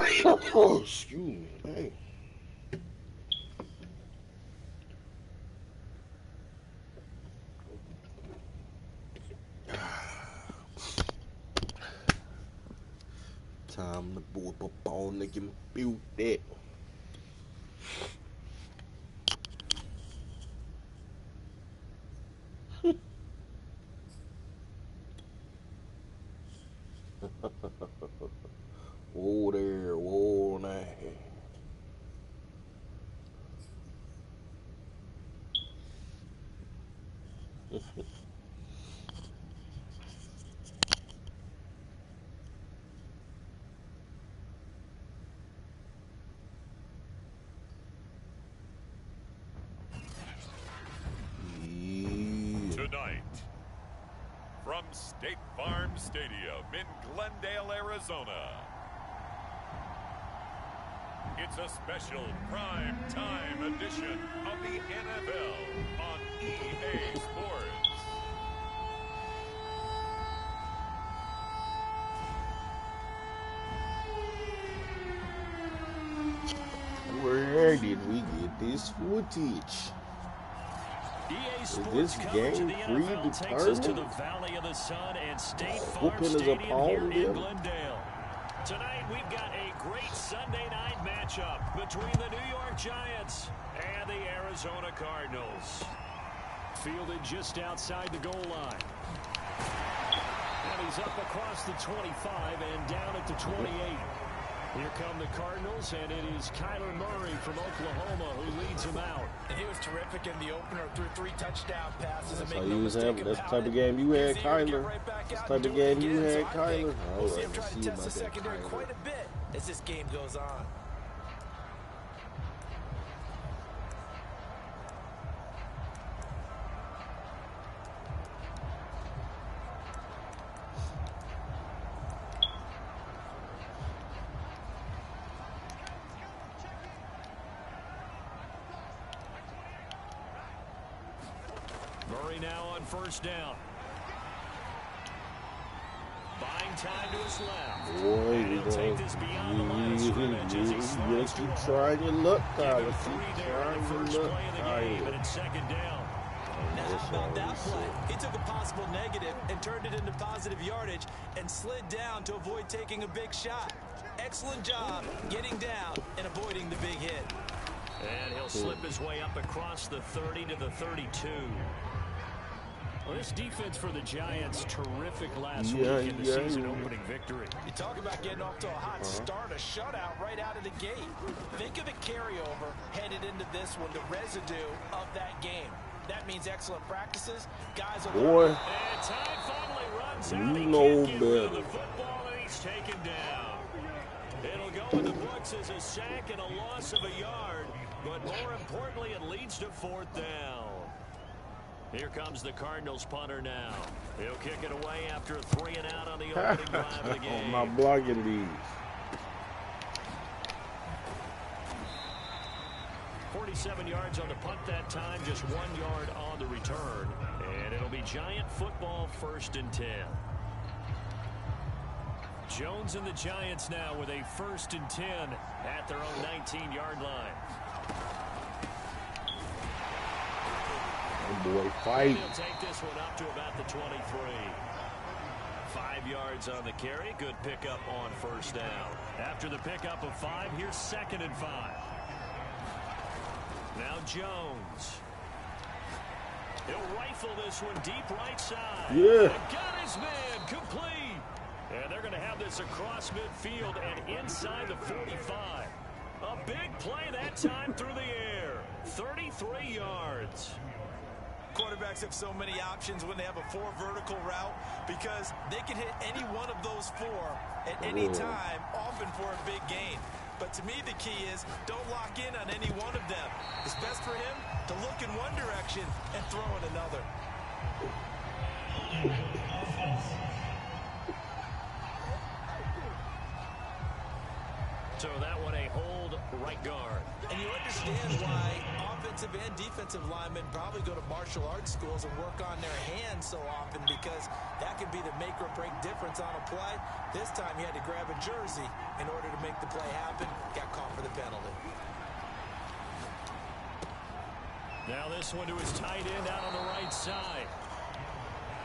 Oh, excuse me. Hey. Time to boy up on the computer. Whoa there, whoa now. Tonight, from State Farm Stadium in Glendale, Arizona, it's a special prime time edition of the NFL on EA Sports. Where did we get this footage? EA Is Sports this game predetermined takes us to the predetermined? Valley of the Sun and State Farm Whooping is Stadium upon here in them. Glendale. Tonight we've got a great Sunday night matchup between the New York Giants and the Arizona Cardinals. Fielded just outside the goal line. And he's up across the 25 and down at the 28. Here come the Cardinals, and it is Kyler Murray from Oklahoma who leads them out. And he was terrific in the opener through 3 touchdown passes. That's how you was having. That's the type of game you had, Kyler. That's the type of game you had, Kyler. All We'll see right, him try let's to see test the about that, secondary Kyler. quite a bit as this game goes on. Murray now on first down. Buying time to his left. Boy, And he'll take this beyond the line of scrimmage as he slides keep to trying your luck, Give Kyler. him Keep 3 there on the trying first your play luck, of the game, and Kyler. it's second down. Now, That's how about all that he play? said. He took a possible negative and turned it into positive yardage and slid down to avoid taking a big shot. Excellent job getting down and avoiding the big hit. And he'll slip his way up across the 30 to the 32. Well, this defense for the Giants, terrific last week in the season-opening victory. You talk about getting off to a hot start, a shutout right out of the gate. Think of the carryover headed into this one, the residue of that game. That means excellent practices. Guys are Boy, And time finally runs out. you He know can't get rid of better. the football, and he's taken down. It'll go in the books as a sack and a loss of a yard, but more importantly, it leads to 4th down. Here comes the Cardinals punter now. He'll kick it away after a 3 and out on the opening drive of the game. I'm not blocking these. 47 yards on the punt that time, just 1 yard on the return. And it'll be Giant football, 1st and 10. Jones and the Giants now with a 1st and 10 at their own 19-yard line. Oh boy, fight. He'll take this one up to about the 23. 5 yards on the carry. Good pickup on first down. After the pickup of 5, here's 2nd and 5. Now Jones. He'll rifle this one deep right side. Yeah. And got his man complete. And they're going to have this across midfield and inside the 45. A big play that time through the air. 33 yards. Quarterbacks have so many options when they have a 4 vertical route because they can hit any one of those 4 at any time, often for a big gain. But to me, the key is don't lock in on any one of them. It's best for him to look in one direction and throw in another. So that one a hold right guard. And you understand why offensive and defensive linemen probably go to martial arts schools and work on their hands so often, because that can be the make or break difference on a play. This time he had to grab a jersey in order to make the play happen. Got caught for the penalty. Now this one to his tight end out on the right side.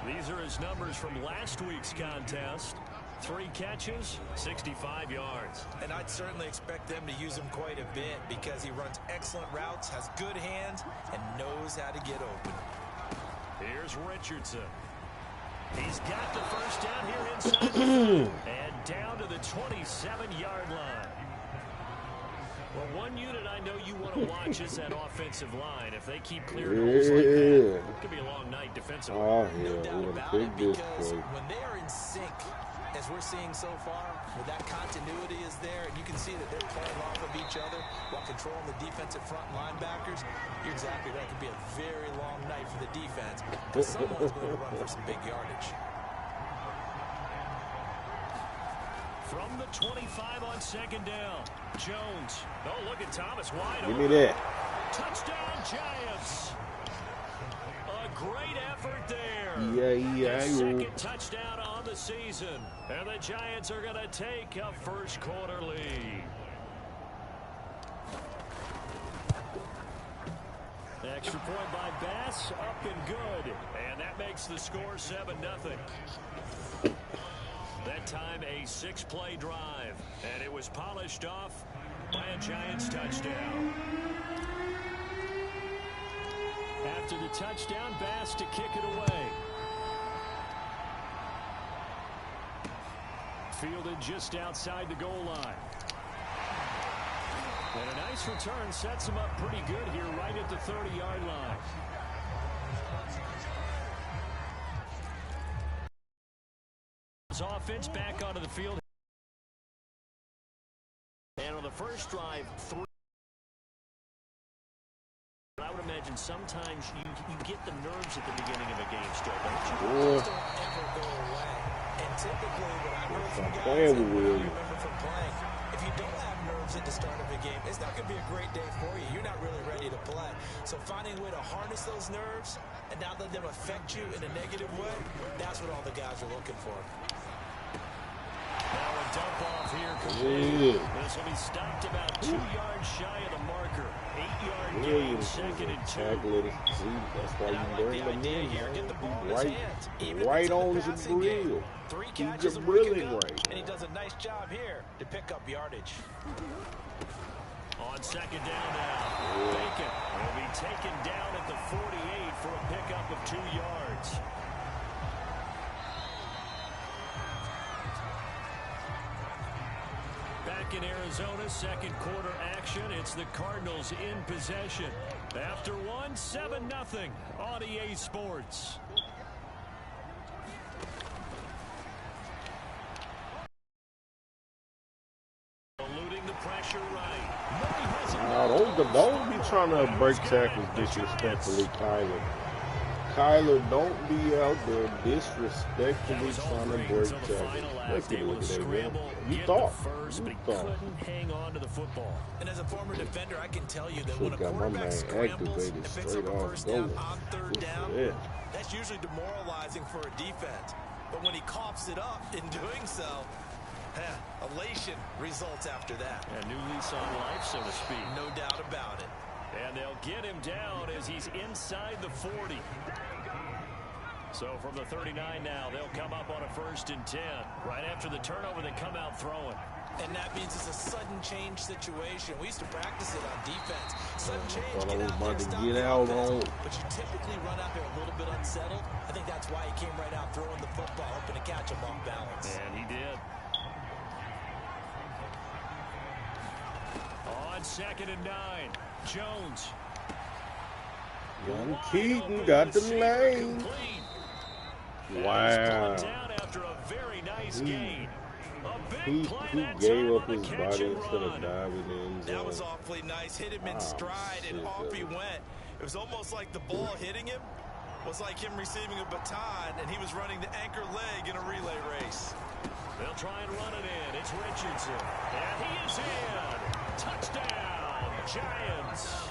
These are his numbers from last week's contest. 3 catches, 65 yards. And I'd certainly expect them to use him quite a bit, because he runs excellent routes, has good hands, and knows how to get open. Here's Richardson. He's got the first down here inside the 30, and down to the 27-yard line. Well, one unit I know you want to watch is that offensive line. If they keep clearing holes like that, it could be a long night defensively. Oh, yeah, no doubt about it, because when they are in sync, as we're seeing so far, where that continuity is there, and you can see that they're playing off of each other while controlling the defensive front linebackers, you're exactly right. It could be a very long night for the defense, because someone's going to run for some big yardage. From the 25 on second down, Jones. Oh, look at Thomas wide open. Give me that. Touchdown, Giants. A great effort there. Yeah. Second touchdown on the season. And the Giants are going to take a first quarter lead. Extra point by Bass, up and good. And that makes the score 7-0. That time a 6-play drive, and it was polished off by a Giants touchdown. After the touchdown, Bass to kick it away. Fielded just outside the goal line. And a nice return sets him up pretty good here right at the 30-yard line. Offense back onto the field. And on the first drive, 3. I would imagine sometimes you get the nerves at the beginning of a game still, don't you? Don't ever go away. And typically what I've heard from guys, and what I remember from playing, if you don't have nerves at the start of a game, it's not going to be a great day for you. You're not really ready to play. So finding a way to harness those nerves and not let them affect you in a negative way, that's what all the guys are looking for. Now a dump off here complete. This will be stopped about 2 yards shy of the marker. 8-yard gain, 2nd and 2. That's why you bring them in here. Right on the grill. 3 He's catches just a week really ago, right. and he does a nice job here to pick up yardage. On second down now, Bacon will be taken down at the 48 for a pickup of 2 yards. Back in Arizona, second quarter action. It's the Cardinals in possession. After 7-0 on EA Sports. Eluding the pressure right. Don't be trying to break tackles disrespectfully, Kyler. Kyler, don't be out there disrespectfully trying to break tackles. Look at that, man. You thought. Couldn't hang on to the football. And as a former defender, I can tell you that when a quarterback scrambles and picks up a first down on third down, that's usually demoralizing for a defense. But when he coughs it up in doing so, elation results after that. A new lease on life, so to speak. No doubt about it. And they'll get him down as he's inside the 40. So from the 39 now, they'll come up on a 1st and 10. Right after the turnover, they come out throwing. And that means it's a sudden change situation. We used to practice it on defense. Sudden change, get out there, stop the offense. But you typically run out there a little bit unsettled. I think that's why he came right out throwing the football, hoping to catch him off balance. And he did. On 2nd and 9, Jones. Young Keaton got the lane. Wow. Down after a very nice gain. He gave up his body instead of diving in. That was awfully nice. Hit him in stride, and off he went. It was almost like the ball hitting him was like him receiving a baton, and he was running the anchor leg in a relay race. They'll try and run it in. It's Richardson. And he is in. Touchdown, Giants.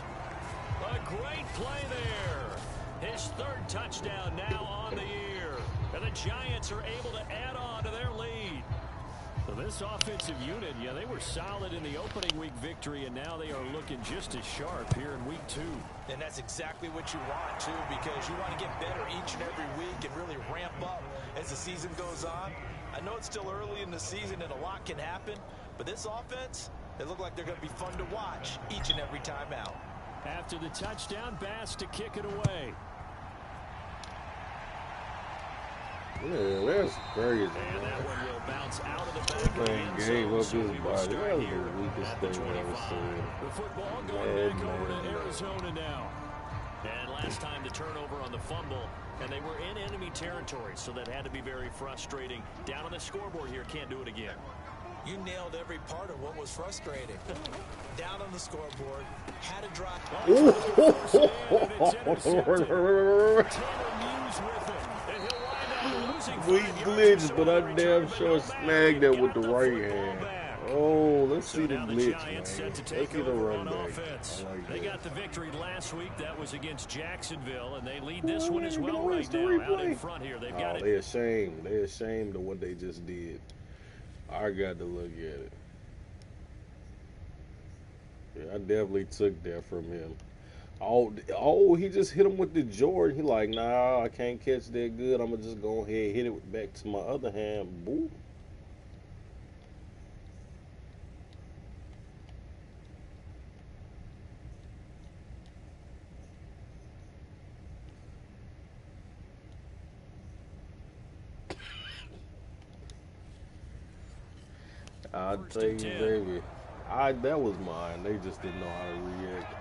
A great play there. His third touchdown now on the year. And the Giants are able to add on to their lead. So this offensive unit, yeah, they were solid in the opening week victory, and now they are looking just as sharp here in week 2. And that's exactly what you want, too, because you want to get better each and every week and really ramp up as the season goes on. I know it's still early in the season and a lot can happen, but this offense, they look like they're going to be fun to watch each and every time out. After the touchdown, Bass to kick it away. Yeah, that's crazy. And that one will bounce out of the back of the end Gave up zone. his body. That was the weakest thing I've ever seen. The football going back over to Arizona now. And last time the turnover on the fumble, and they were in enemy territory, so that had to be very frustrating. Down on the scoreboard here, can't do it again. You nailed every part of what was frustrating. Down on the scoreboard, had a drop. We glitched, but I damn sure snagged that with the right hand. Oh, let's see the glitch, man. Let's see the run back. They got the victory last week. That was against Jacksonville, and they lead this one as well right now. Out in front here, they've got it. They're ashamed. They're ashamed of what they just did. I got to look at it. Yeah, I definitely took that from him. Oh, he just hit him with the Jordan. He like, nah, I can't catch that good. I'm going to just go ahead and hit it back to my other hand. Boom. I'll tell you, baby. That was mine. They just didn't know how to react.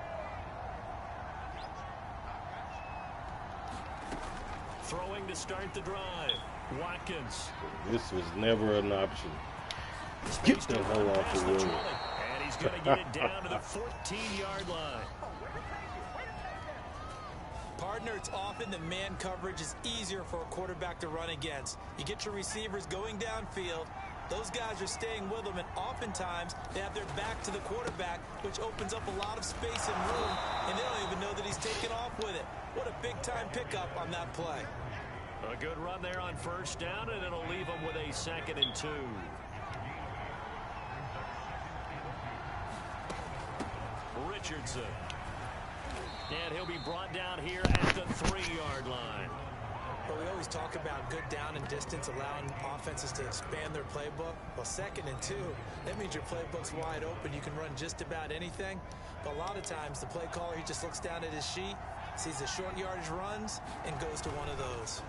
Throwing to start the drive. Watkins. This was never an option. Get the hell off the road. And he's going to get it down to the 14-yard line. Partner, it's often that man coverage is easier for a quarterback to run against. You get your receivers going downfield. Those guys are staying with them, and oftentimes they have their back to the quarterback, which opens up a lot of space and room, and they don't even know that he's taken off with it. What a big-time pickup on that play. A good run there on first down, and it'll leave them with a 2nd and 2. Richardson. And he'll be brought down here at the 3-yard line. But we always talk about good down and distance, allowing offenses to expand their playbook. Well, 2nd and 2, that means your playbook's wide open. You can run just about anything. But a lot of times, the play caller, he just looks down at his sheet, sees the short yardage runs, and goes to one of those.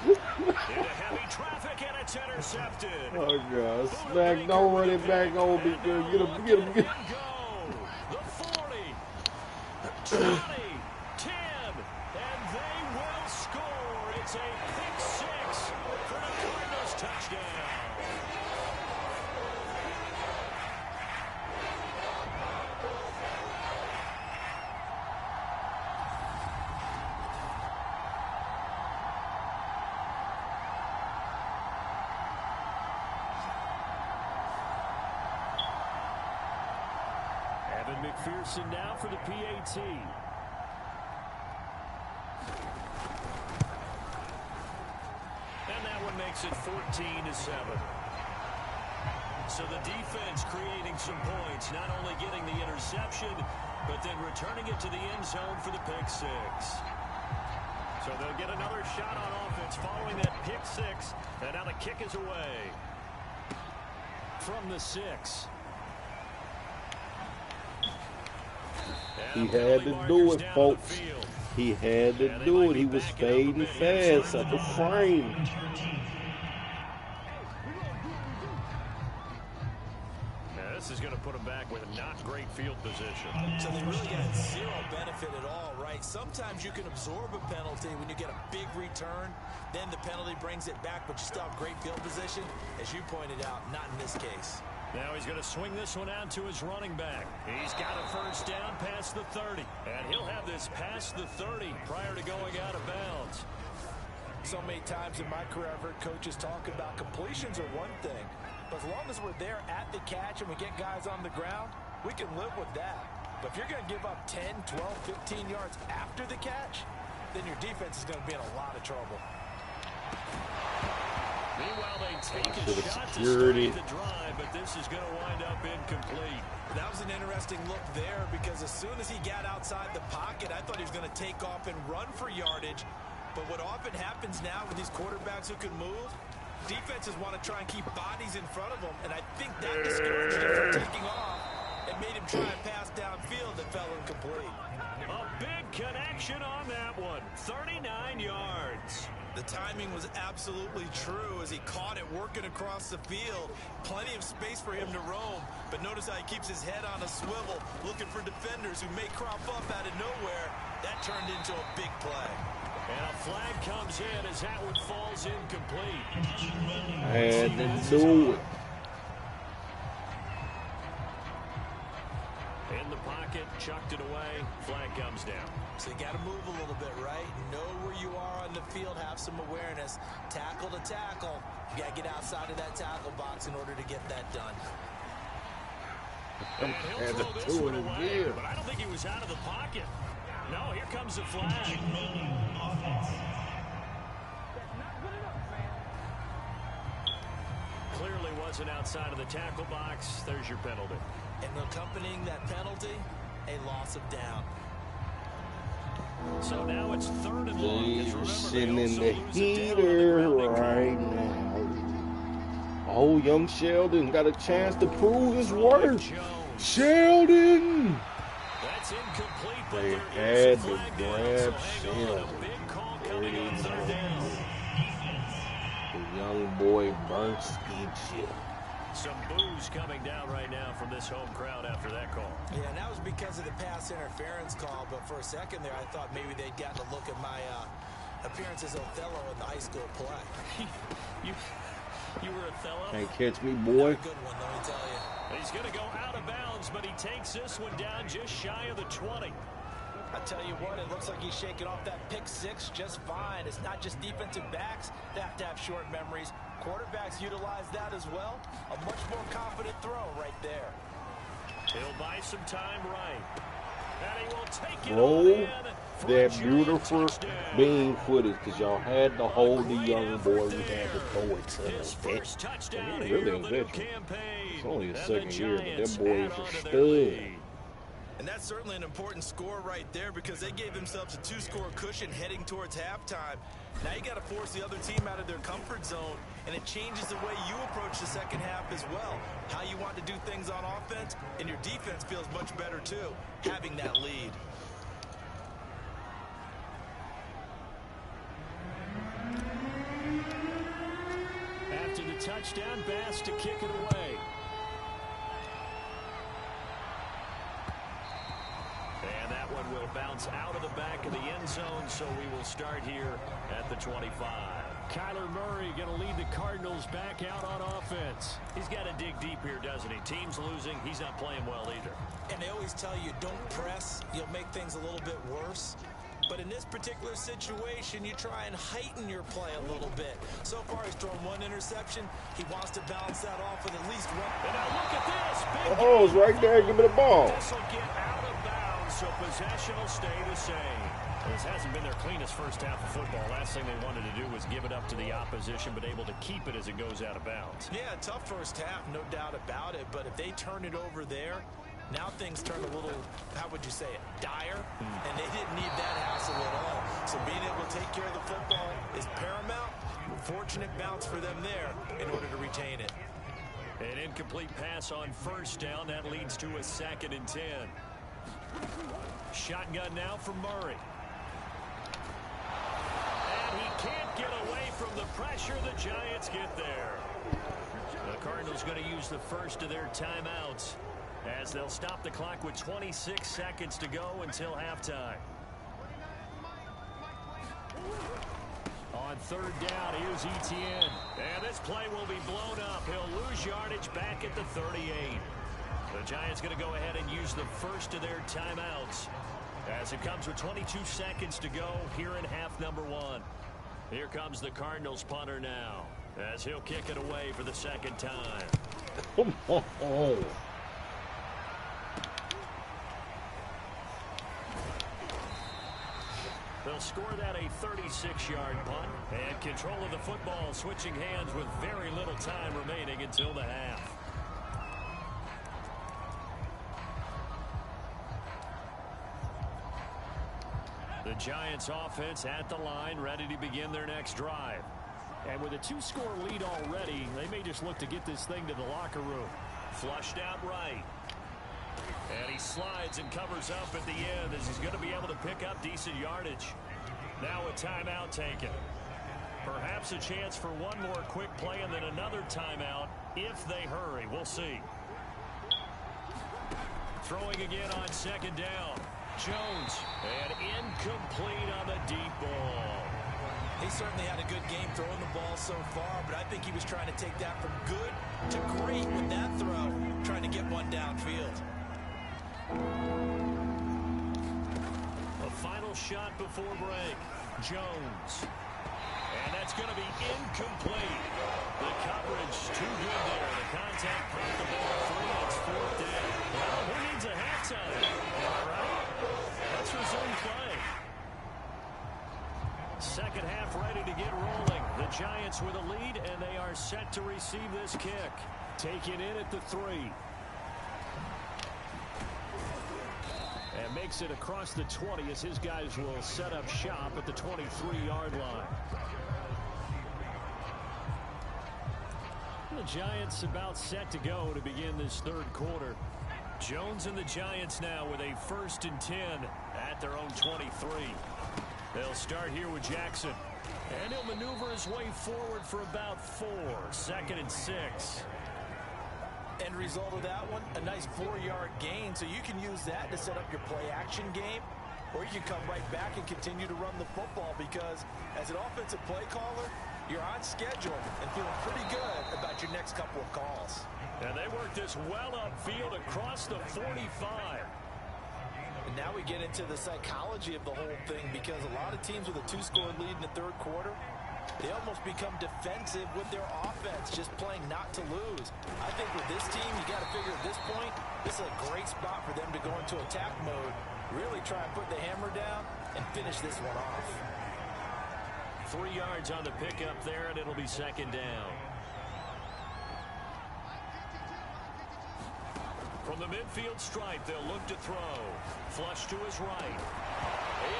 Into heavy traffic, and it's intercepted. Oh, God. Smack, don't run it back on me, good. Get him, get him, get him. The 40, 20, 10, and they will score. It's a pick 6 for the Cardinals touchdown. McPherson now for the PAT. And that one makes it 14-7. So the defense creating some points, not only getting the interception, but then returning it to the end zone for the pick 6. So they'll get another shot on offense following that pick 6. And now the kick is away from the 6. He had to do it, folks. He had to do it. He was fading fast at the frame. Now this is going to put him back with not great field position. So they really got zero benefit at all, right? Sometimes you can absorb a penalty when you get a big return. Then the penalty brings it back, but you still have great field position. As you pointed out, not in this case. Now he's going to swing this one out to his running back. He's got a first down past the 30. And he'll have this past the 30 prior to going out of bounds. So many times in my career, I've heard coaches talk about completions are one thing, but as long as we're there at the catch and we get guys on the ground, we can live with that. But if you're going to give up 10, 12, 15 yards after the catch, then your defense is going to be in a lot of trouble. Meanwhile, they take a shot to start the drive, but this is going to wind up incomplete. That was an interesting look there because as soon as he got outside the pocket, I thought he was going to take off and run for yardage. But what often happens now with these quarterbacks who can move, defenses want to try and keep bodies in front of them, and I think that discouraged him from taking off and made him try and pass downfield that fell incomplete. A big connection on that one, 39 yards. The timing was absolutely true as he caught it working across the field. Plenty of space for him to roam, but notice how he keeps his head on a swivel, looking for defenders who may crop up out of nowhere. That turned into a big play. And a flag comes in as that one falls incomplete. And do it. In the pocket, chucked it away, flag comes down. So you got to move a little bit, right? Know where you are on the field, have some awareness. Tackle to tackle. You got to get outside of that tackle box in order to get that done. And he'll throw this one away, but I don't think he was out of the pocket. No, here comes the flag. Clearly wasn't outside of the tackle box. There's your penalty. And accompanying that penalty, a loss of down. So now it's 3rd and long. They're sitting in the heater right now. Oh, young Sheldon got a chance to prove his worth. Sheldon! That's incomplete, but they there had to grab Sheldon. Big call coming on 3rd down. The young boy burns Egypt. Some boos coming down right now from this home crowd after that call. Yeah, and that was because of the pass interference call, but for a second there I thought maybe they'd gotten a look at my appearance as Othello in the high school play. You were Othello? Can't catch me, boy. Good one, let me tell you. He's going to go out of bounds, but he takes this one down just shy of the 20. I tell you what, it looks like he's shaking off that pick six just fine. It's not just defensive backs that have to have short memories. Quarterbacks utilize that as well. A much more confident throw right there. He'll buy some time right. And he will take it Roll in that beautiful beam footage because y'all had to hold the young boy. We had to throw it to his first touchdown really here of the new veteran. campaign. It's only his And second year, but Giants them boys add are on to their stud. lead. And that's certainly an important score right there because they gave themselves a 2-score cushion heading towards halftime. Now you got to force the other team out of their comfort zone, and it changes the way you approach the second half as well. How you want to do things on offense, and your defense feels much better too, having that lead. After the touchdown, Bass to kick it away. And that one will bounce out of the back of the end zone, so we will start here at the 25. Kyler Murray going to lead the Cardinals back out on offense. He's got to dig deep here, doesn't he? Team's losing. He's not playing well either. And they always tell you, don't press. You'll make things a little bit worse. But in this particular situation, you try and heighten your play a little bit. So far, he's thrown one interception. He wants to balance that off with at least one. And now look at this. Big Oh, it's right there. Give me the ball. This will get out of bounds, so possession will stay the same. This hasn't been their cleanest first half of football. Last thing they wanted to do was give it up to the opposition, but able to keep it as it goes out of bounds. Yeah, tough first half, no doubt about it. But if they turn it over there, now things turn a little, how would you say it, dire? And they didn't need that hassle at all. So being able to take care of the football is paramount. Fortunate bounce for them there in order to retain it. An incomplete pass on first down. That leads to a 2nd and 10. Shotgun now from Murray. And he can't get away from the pressure. The Giants get there. The Cardinals going to use the first of their timeouts as they'll stop the clock with 26 seconds to go until halftime. On 3rd down, here's Etienne. And this play will be blown up. He'll lose yardage back at the 38. The Giants going to go ahead and use the first of their timeouts as it comes with 22 seconds to go here in half number 1. Here comes the Cardinals punter now, as he'll kick it away for the second time. Come on. They'll score that a 36-yard punt, and control of the football switching hands with very little time remaining until the half. The Giants offense at the line, ready to begin their next drive. And with a 2-score lead already, they may just look to get this thing to the locker room. Flushed out right. And he slides and covers up at the end as he's going to be able to pick up decent yardage. Now a timeout taken. Perhaps a chance for one more quick play and then another timeout if they hurry. We'll see. Throwing again on second down. Jones, and incomplete on the deep ball. He certainly had a good game throwing the ball so far, but I think he was trying to take that from good to great with that throw, trying to get one downfield. A final shot before break. Jones. And that's going to be incomplete. The coverage too good there. The contact brought the ball free. It's fourth down. Well, who needs a halftime? All right. Let's resume play. Second half ready to get rolling. The Giants with a lead, and they are set to receive this kick. Taken in at the 3. And makes it across the 20 as his guys will set up shop at the 23-yard line. The Giants about set to go to begin this third quarter. Jones and the Giants now with a 1st and 10 at their own 23. They'll start here with Jackson. And he'll maneuver his way forward for about 4. 2nd and 6. End result of that one, a nice 4-yard gain, so you can use that to set up your play-action game, or you can come right back and continue to run the football because as an offensive play caller, you're on schedule and feeling pretty good about your next couple of calls. And they work this well upfield across the 45. And now we get into the psychology of the whole thing because a lot of teams with a 2-score lead in the third quarter, they almost become defensive with their offense, just playing not to lose. I think with this team, you got to figure at this point, this is a great spot for them to go into attack mode, really try and put the hammer down and finish this one off. 3 yards on the pickup there, and it'll be second down. From the midfield stripe, they'll look to throw. Flush to his right.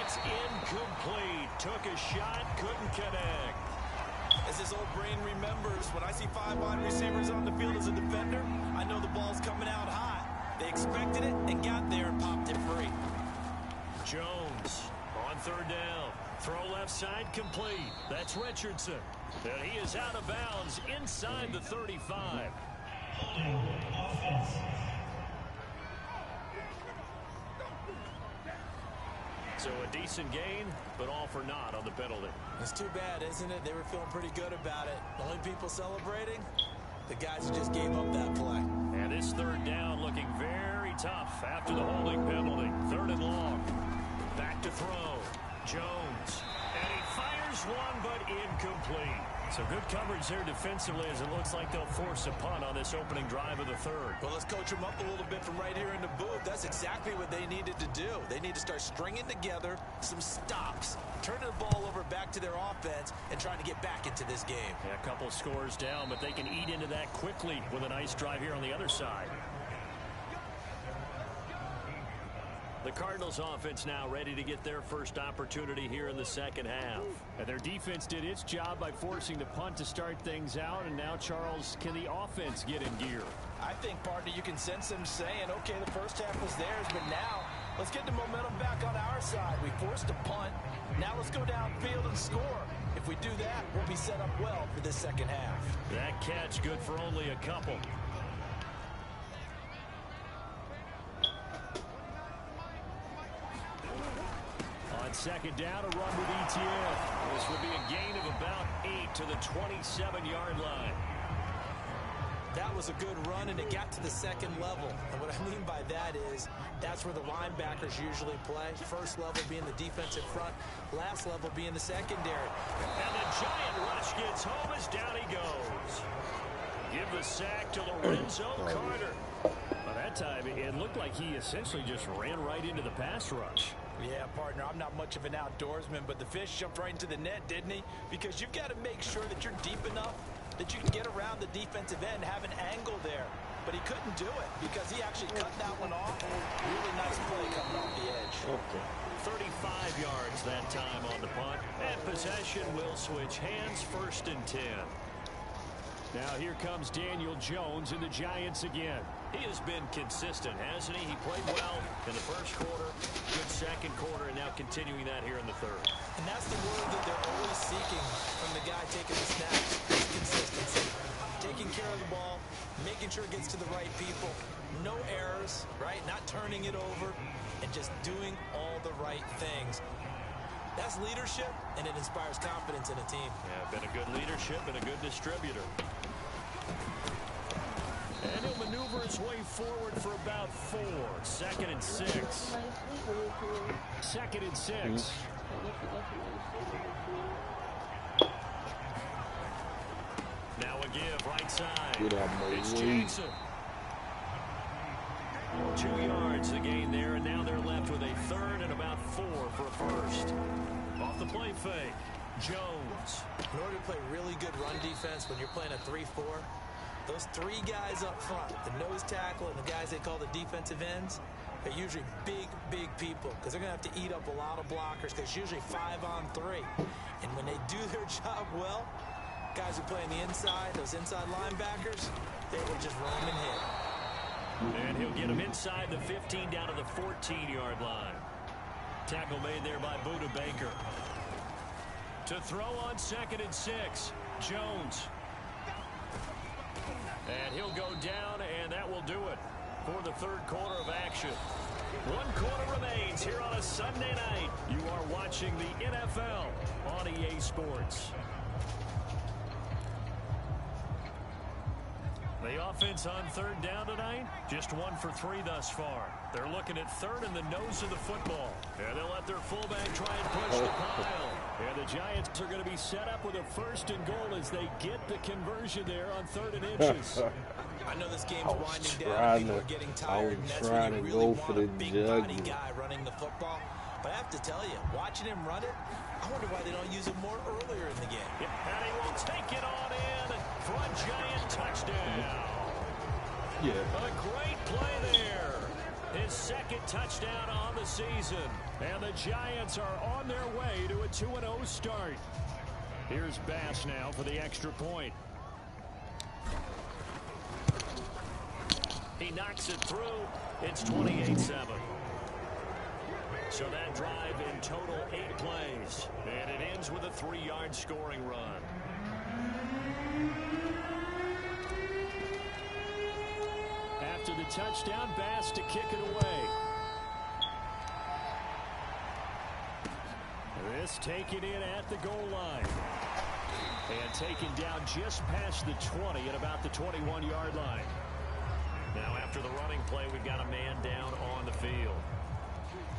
It's incomplete. Took a shot, couldn't connect. As his old brain remembers, when I see 5 wide receivers on the field as a defender, I know the ball's coming out hot. They expected it and got there and popped it free. Jones on third down. Throw left side complete. That's Richardson. And he is out of bounds inside the 35. So a decent gain, but all for naught on the penalty. It's too bad, isn't it? They were feeling pretty good about it. The only people celebrating, the guys who just gave up that play. And this third down looking very tough after the holding penalty. 3rd and long. Back to throw. Jones. And he fires one, but incomplete. So good coverage there defensively as it looks like they'll force a punt on this opening drive of the third. Well, let's coach them up a little bit from right here in the booth. That's exactly what they needed to do. They need to start stringing together some stops, turning the ball over back to their offense, and trying to get back into this game. Yeah, a couple scores down, but they can eat into that quickly with a nice drive here on the other side. The Cardinals offense now ready to get their first opportunity here in the second half. And their defense did its job by forcing the punt to start things out. And now, Charles, can the offense get in gear? I think, partner, you can sense them saying, okay, the first half was theirs, but now let's get the momentum back on our side. We forced a punt. Now let's go downfield and score. If we do that, we'll be set up well for this second half. That catch good for only a couple. On second down, a run with ETN. This would be a gain of about 8 to the 27-yard line. That was a good run, and it got to the second level. And what I mean by that is that's where the linebackers usually play. First level being the defensive front, last level being the secondary. And the giant rush gets home as down he goes. Give the sack to Lorenzo Carter. Well, that time, it looked like he essentially just ran right into the pass rush. Yeah, partner, I'm not much of an outdoorsman, but the fish jumped right into the net, didn't he? Because you've got to make sure that you're deep enough that you can get around the defensive end, have an angle there. But he couldn't do it because he actually cut that one off. Really nice play coming off the edge. Okay. 35 yards that time on the punt. And possession will switch hands, 1st and 10. Now here comes Daniel Jones and the Giants again. He has been consistent, hasn't he? He played well in the first quarter, good second quarter, and now continuing that here in the third. And that's the word that they're always seeking from the guy taking the snaps, is consistency. Taking care of the ball, making sure it gets to the right people, no errors, right? Not turning it over, and just doing all the right things. That's leadership, and it inspires confidence in a team. Yeah, been a good leadership and a good distributor. And he'll maneuver his way forward for about 4. 2nd and 6. 2nd and 6. Now a give right side. It's Jackson. 2 yards the gain there, and now they're left with a 3rd and about 4 for a 1st. Off the play fake, Jones. In order to play really good run defense when you're playing a 3-4, those 3 guys up front, the nose tackle and the guys they call the defensive ends, are usually big, big people because they're going to have to eat up a lot of blockers because it's usually 5 on 3. And when they do their job well, guys who play on the inside, those inside linebackers, they will just roam and hit. And he'll get him inside the 15 down to the 14-yard line. Tackle made there by Buda Baker. To throw on 2nd and 6, Jones. And he'll go down, and that will do it for the third quarter of action. 1 quarter remains here on a Sunday night. You are watching the NFL on EA Sports. The offense on 3rd down tonight, just 1 for 3 thus far. They're looking at 3rd in the nose of the football. And they'll let their fullback try and push the pile. And the Giants are going to be set up with a 1st and goal as they get the conversion there on 3rd and inches. I know this game's winding down. People are getting tired, and that's when you really want a big-body guy running the football. But I have to tell you, watching him run it, I wonder why they don't use him more earlier in the game. Yep, and he will take it on in for a Giant touchdown. Yeah. A great play there. His 2nd touchdown on the season. And the Giants are on their way to a 2-0 start. Here's Bass now for the extra point. He knocks it through. It's 28-7. So that drive in total 8 plays. And it ends with a 3-yard scoring run. After the touchdown, Bass to kick it away. This taken in at the goal line. And taken down just past the 20 at about the 21-yard line. Now after the running play, we've got a man down on the field.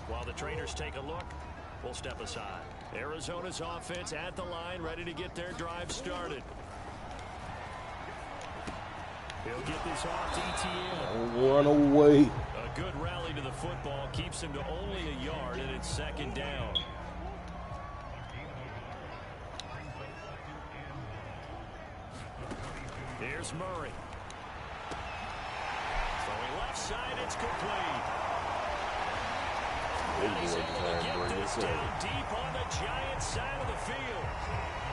While the trainers take a look, we'll step aside. Arizona's offense at the line, ready to get their drive started. He'll get this off to ETN. Run away. A good rally to the football keeps him to only a yard, and it's 2nd down. Here's Murray. Throwing left side, it's complete. And he's able to get this down deep on the Giants side of the field.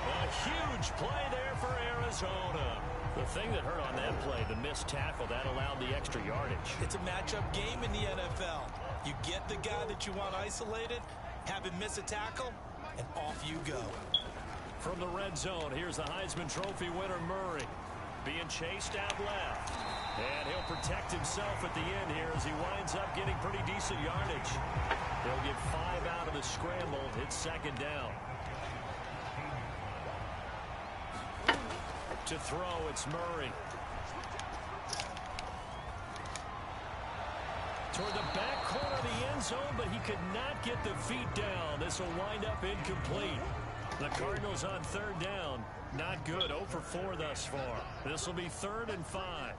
A huge play there for Arizona. The thing that hurt on that play, the missed tackle, that allowed the extra yardage. It's a matchup game in the NFL. You get the guy that you want isolated, have him miss a tackle, and off you go. From the red zone, here's the Heisman Trophy winner, Murray. Being chased out left. And he'll protect himself at the end here as he winds up getting pretty decent yardage. They'll get 5 out of the scramble. It's 2nd down. To throw, it's Murray. toward the back corner of the end zone, but he could not get the feet down. This will wind up incomplete. The Cardinals on third down. Not good. 0 for 4 thus far. This will be 3rd and 5.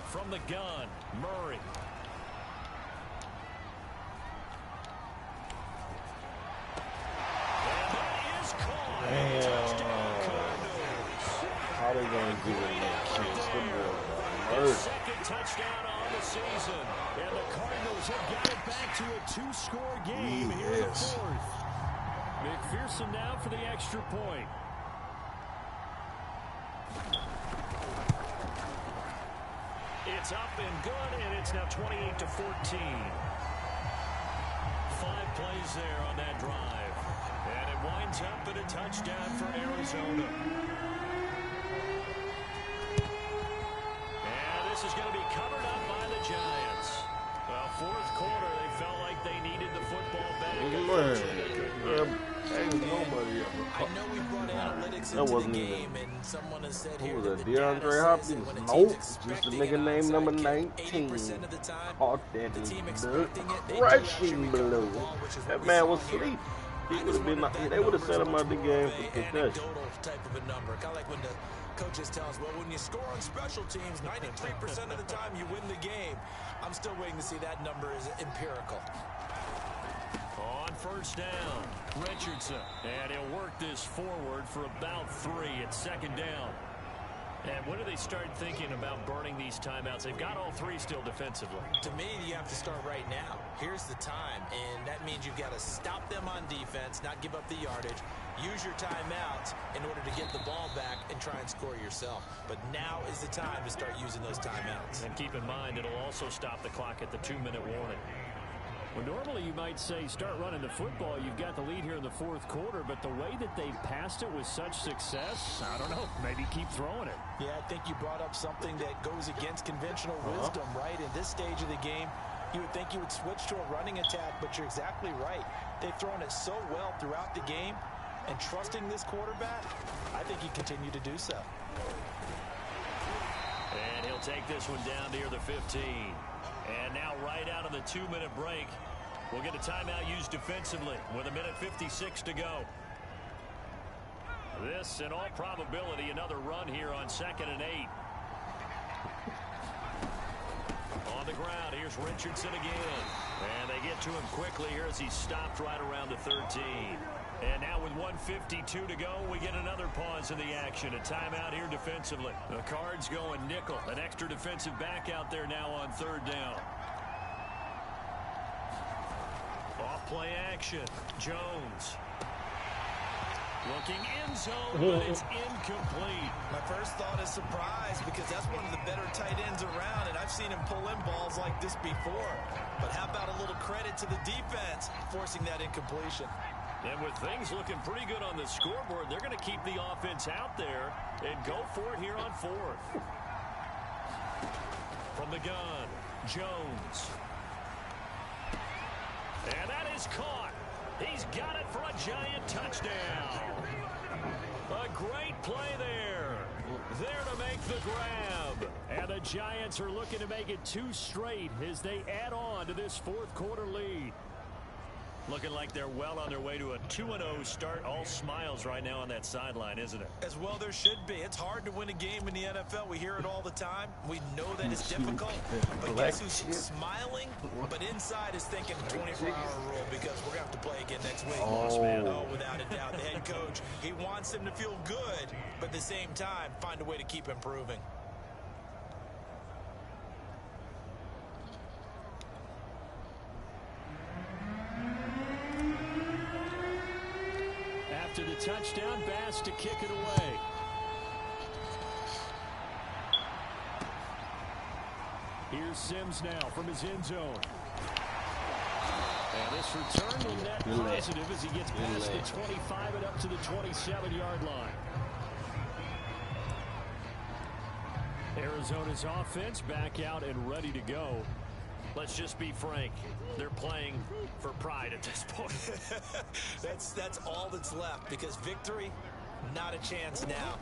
From the gun, Murray. And that is caught. Touchdown, Cardinals. How they going to give it that chance? His second touchdown on the season. And the Cardinals have got it back to a 2-score game here in the 4th. McPherson now for the extra point. It's up and good, and it's now 28-14. 5 plays there on that drive. And it winds up in a touchdown for Arizona. And this is going to be covered up by the Giants. Well, 4th quarter, they felt like they needed the football back. Ain't nobody ever. I know we brought analytics That into wasn't the even. game, and someone has said Who here was that that? the data DeAndre says Hopkins? that when a Nope. team's Just a expecting nigga an named onside number kick, 19. 80% of the time, Caught that the in team the expecting it, they do crushing actually recover blow. the ball, which is what That we man saw was here. asleep. He I would just have been. wonder if that They would have number set is him much out the more game of for a concussion. anecdotal type of a number, kind of like when the coaches tell us, well, when you score on special teams, 93% of the time you win the game. I'm still waiting to see that number is empirical. On first down, Richardson. And he'll work this forward for about 3 at 2nd down. And when do they start thinking about burning these timeouts? They've got all 3 still defensively. To me, you have to start right now. Here's the time, and that means you've got to stop them on defense, not give up the yardage, use your timeouts in order to get the ball back and try and score yourself. But now is the time to start using those timeouts. And keep in mind, it'll also stop the clock at the 2-minute warning. Well, normally you might say start running the football. You've got the lead here in the 4th quarter, but the way that they passed it with such success, I don't know, maybe keep throwing it. Yeah, I think you brought up something that goes against conventional wisdom, right? In this stage of the game, you would think you would switch to a running attack, but you're exactly right. They've thrown it so well throughout the game, and trusting this quarterback, I think you continue to do so. And he'll take this one down near the 15. And now right out of the 2-minute break, we'll get a timeout used defensively with 1:56 to go. This, in all probability, another run here on 2nd and 8. On the ground, here's Richardson again. And they get to him quickly here as he's stopped right around the 13. And now with 1:52 to go, we get another pause in the action. A timeout here defensively. The Cards going nickel. An extra defensive back out there now on 3rd down. Off play action. Jones. Looking end zone, but it's incomplete. My first thought is surprise because that's one of the better tight ends around, and I've seen him pull in balls like this before. But how about a little credit to the defense forcing that incompletion? And with things looking pretty good on the scoreboard, they're going to keep the offense out there and go for it here on 4th. From the gun, Jones. And that is caught. He's got it for a Giant touchdown. A great play there. There to make the grab. And the Giants are looking to make it 2 straight as they add on to this 4th quarter lead. Looking like they're well on their way to a 2-0 start. All smiles right now on that sideline, isn't it? As well there should be. It's hard to win a game in the NFL. We hear it all the time. We know that it's difficult. But guess who's smiling? But inside is thinking 24-hour rule because we're going to have to play again next week. Oh, without a doubt. The head coach, he wants them to feel good, but at the same time, find a way to keep improving. After the touchdown, Bass to kick it away. Here's Sims now from his end zone. And this return will net positive as he gets past the 25 and up to the 27-yard line. Arizona's offense back out and ready to go. Let's just be frank. They're playing for pride at this point. That's all that's left because victory, not a chance now.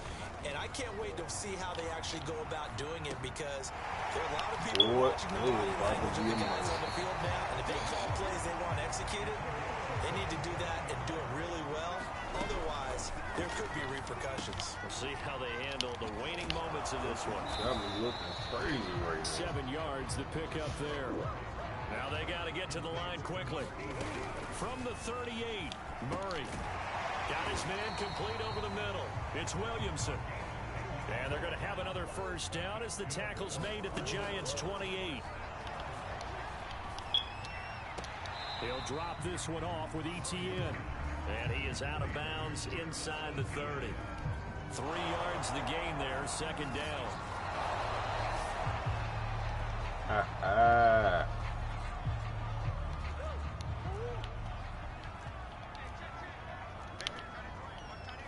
And I can't wait to see how they actually go about doing it, because there are a lot of people watching the body language of the guys on the field now, and if they call plays they want executed, they need to do that and do it really well. Otherwise, there could be repercussions. We'll see how they handle the waning moments of this one. Got me looking crazy right now. 7 yards to pick up there. Now they got to get to the line quickly. From the 38, Murray got his man complete over the middle. It's Williamson. And they're going to have another first down as the tackle's made at the Giants' 28. He'll drop this one off with Etienne. And he is out of bounds inside the 30. 3 yards the gain there, second down.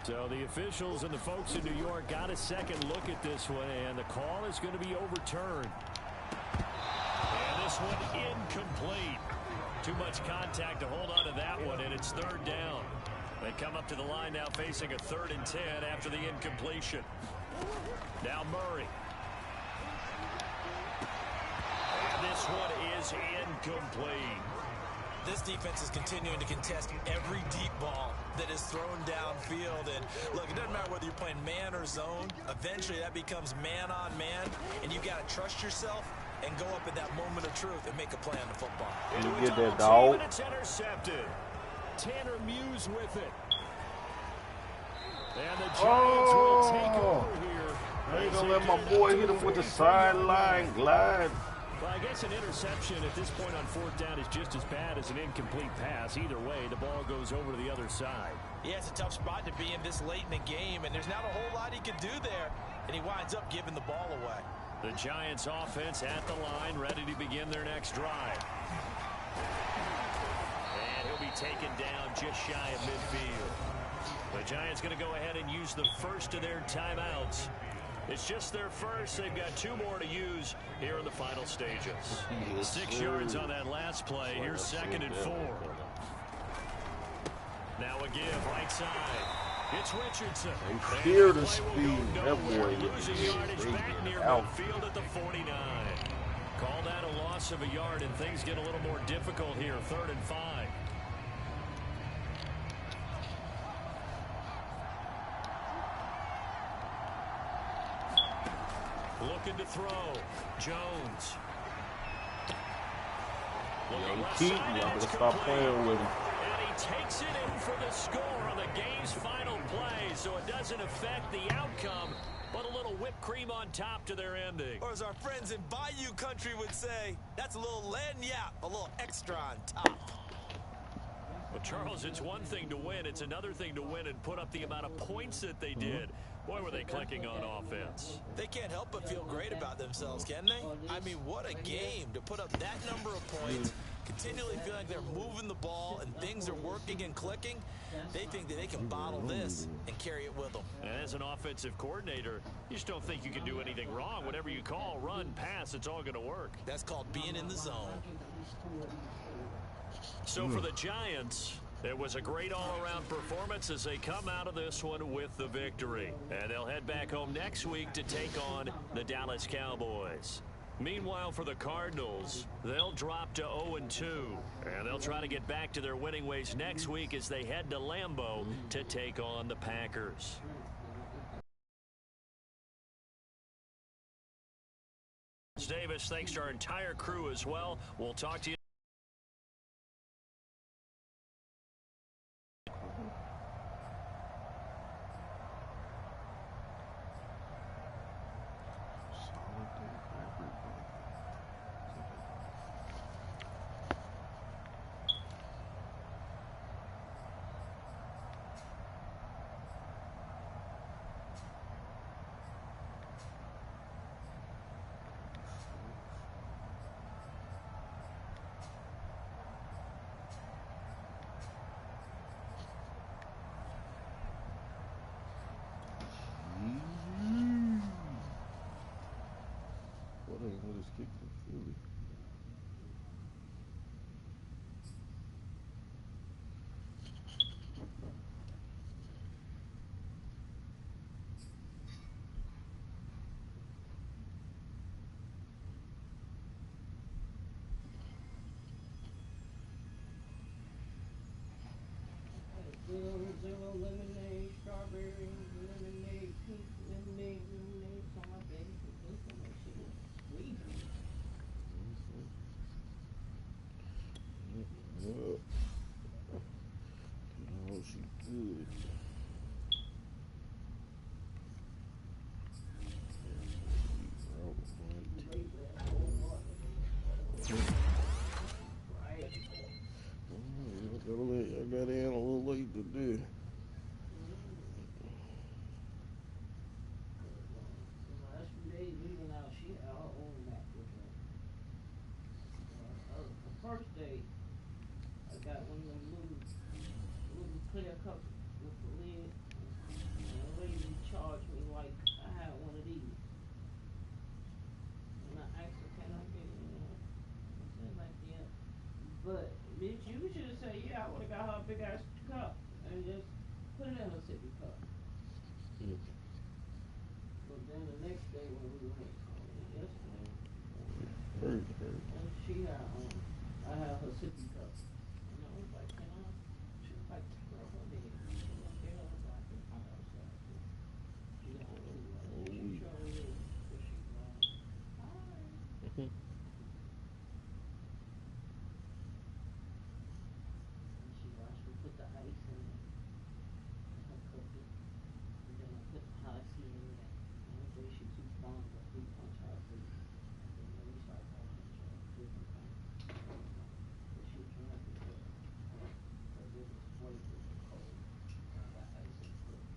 So the officials and the folks in New York got a second look at this one, and the call is going to be overturned. And this one incomplete. Too much contact to hold on to that one, and it's third down. They come up to the line now facing a 3rd and 10 after the incompletion. Now Murray. And this one is incomplete. This defense is continuing to contest every deep ball that is thrown downfield. And look, it doesn't matter whether you're playing man or zone. Eventually that becomes man on man, and you got to trust yourself and go up at that moment of truth and make a play on the football. You get that dog. And it's intercepted. Tanner Muse with it. And the Giants will take over here. I ain't gonna let my boy hit him with the sideline glide. Well, I guess an interception at this point on 4th down is just as bad as an incomplete pass. Either way, the ball goes over to the other side. Yeah, it's a tough spot to be in this late in the game, and there's not a whole lot he can do there, and he winds up giving the ball away. The Giants offense at the line, ready to begin their next drive. And he'll be taken down just shy of midfield. The Giants going to go ahead and use the first of their timeouts. It's just their first. They've got 2 more to use here in the final stages. 6 yards on that last play. Here's 2nd and 4. Now a give right side. It's Richardson. They fear the speed. That boy losing yardage back near midfield at the 49. Call that a loss of a yard, and things get a little more difficult here. 3rd and 5. Looking to throw. Jones. Keaton, y'all better stop playing with him. And he takes it in for the score on the game's final play, so it doesn't affect the outcome, but a little whipped cream on top to their ending. Or as our friends in Bayou Country would say, that's a little lagniappe, a little extra on top. Well, Charles, it's one thing to win. It's another thing to win and put up the amount of points that they did. Boy, were they clicking on offense. They can't help but feel great about themselves, can they? I mean, what a game to put up that number of points, continually feel like they're moving the ball and things are working and clicking. They think that they can bottle this and carry it with them. And as an offensive coordinator, you just don't think you can do anything wrong. Whatever you call, run, pass, it's all going to work. That's called being in the zone. So for the Giants, it was a great all-around performance as they come out of this one with the victory. And they'll head back home next week to take on the Cowboys. Meanwhile, for the Cardinals, they'll drop to 0-2. And they'll try to get back to their winning ways next week as they head to Lambeau to take on the Packers. Davis, thanks to our entire crew as well. We'll talk to you. lemonade, strawberry, lemonade, pink lemonade, something like that. You can do some of that shit. Sweet. Yeah. Oh, she good. I got in a little late today. The last few days leaving out, she had her own map with her. The first day, I got one of them little clear cups with the lid, and the lady charged me like I had one of these. And I asked her, can I get one? She said like, yeah. But bitch, you should have said, yeah, I would have got her a big ass cup and just put it in her sippy cup. But then the next day when we went, yesterday, and she had I had her sippy cup, and I was like, can I? She was like, girl, go ahead. She was like, yeah, I can come outside. She don't really like it. She sure is, but she's like, alright. And she watched me put the ice in it, and her cookie, and then I put the hot tea in it. I don't think she too fond of fruit punch hot tea. And then we started talking about different things. But she drank it, because it was flavored cold. I got ice in the cookie.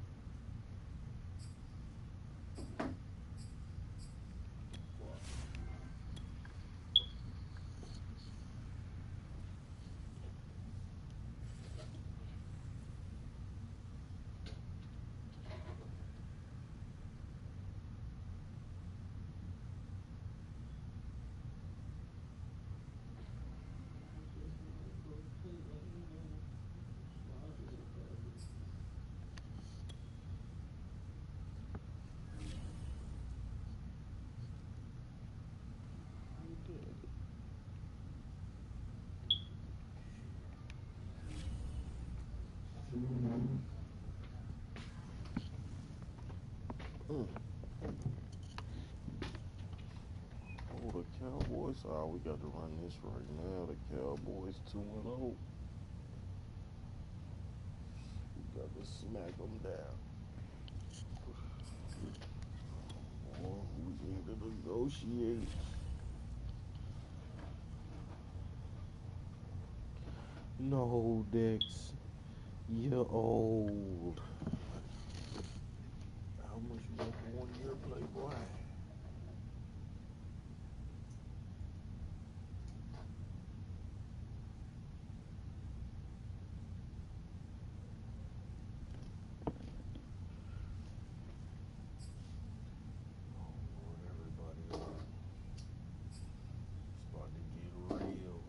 Oh, the Cowboys. Oh, we got to run this right now. The Cowboys 2-0. We got to smack them down. Oh, we need to negotiate. No, Dex. You're old. How much you want for 1 year, Playboy? Everybody up. It's about to get real.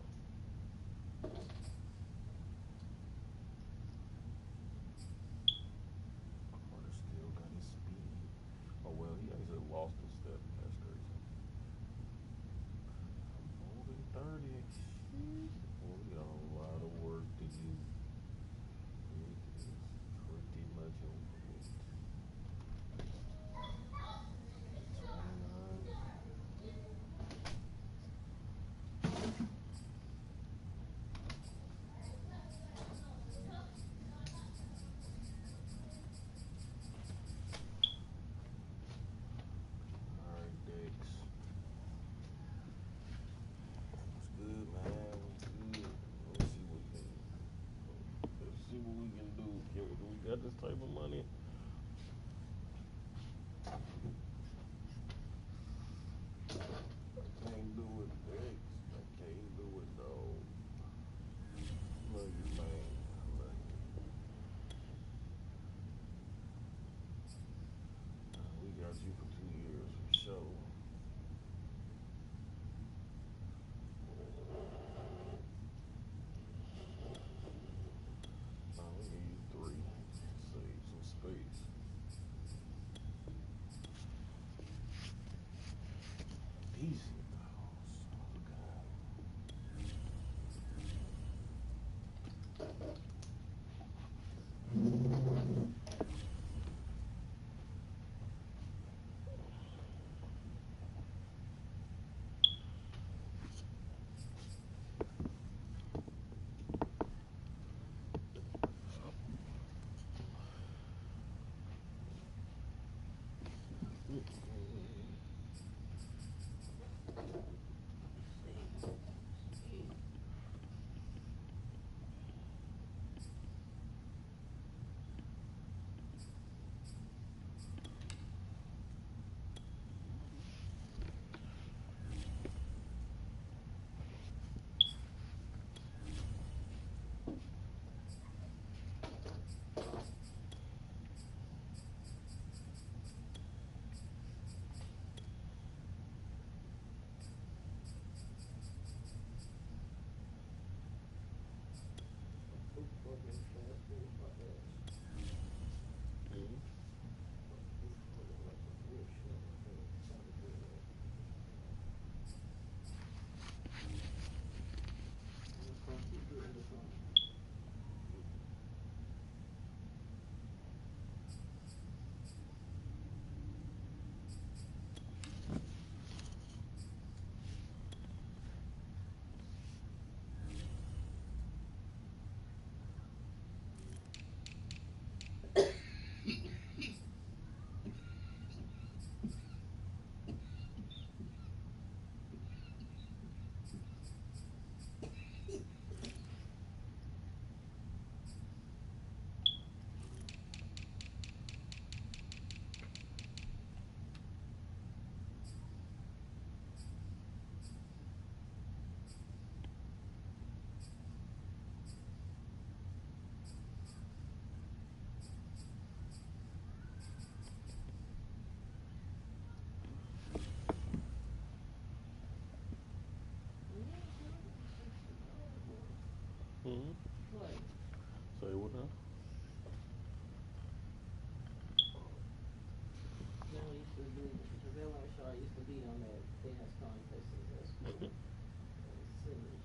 be on that dance contest at school. That's silly.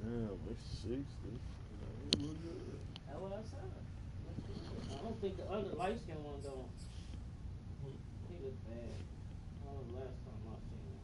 Damn, it's 60. That look good. That's what I said. Look good. I don't think the other light skin one though. He look bad. Last time I seen him.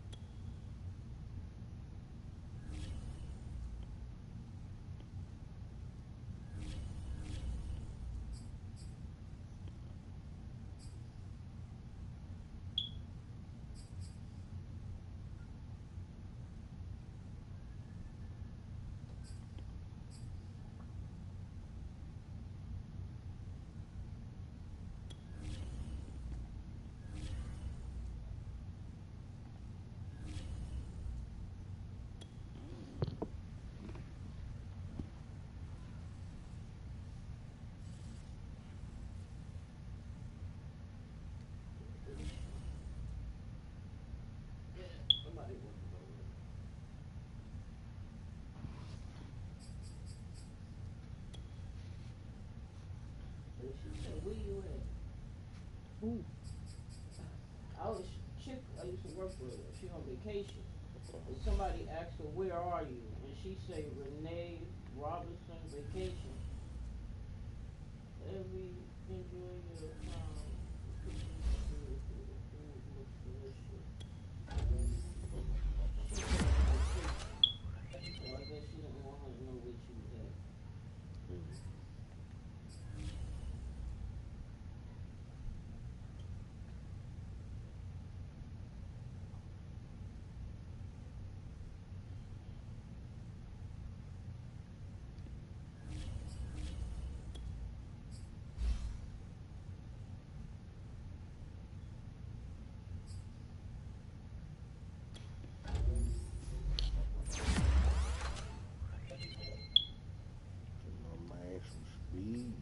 Somebody wants to go with it. But she said, where you at? Ooh. I was chick I used to work with her. She on vacation. And somebody asked her, where are you? And she said, Renee Robinson vacation. Every enjoy your time. The food looks delicious. She said on vacation. So I guess she didn't want her to know where she was at. My man some speed.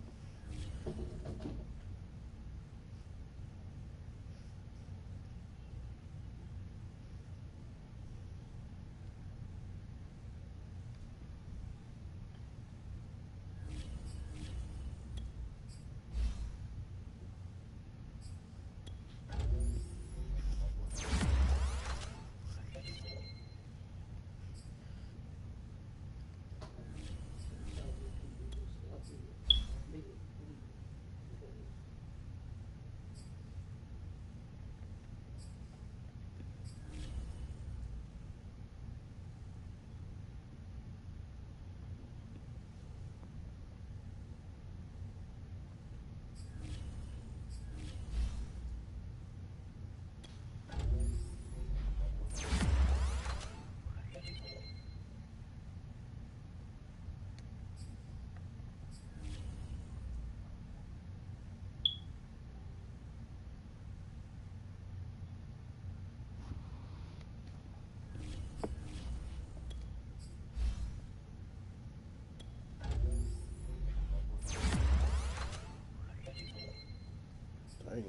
Dang.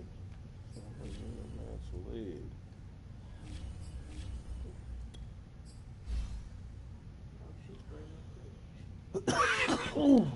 That's a leg. Ooh.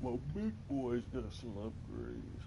My big boys got some upgrades.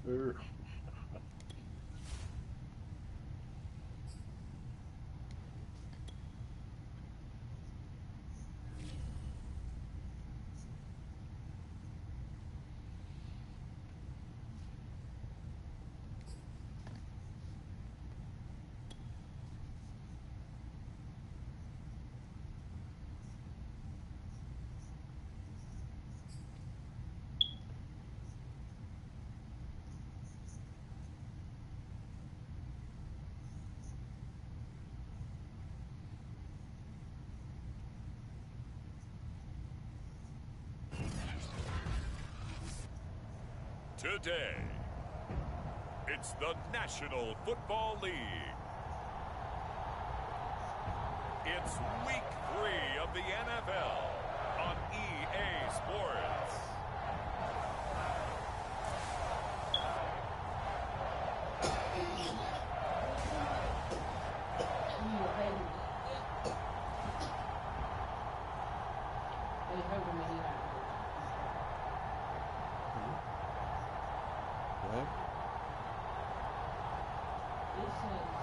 Er, Today, it's the National Football League. It's week 3 of the NFL on EA Sports.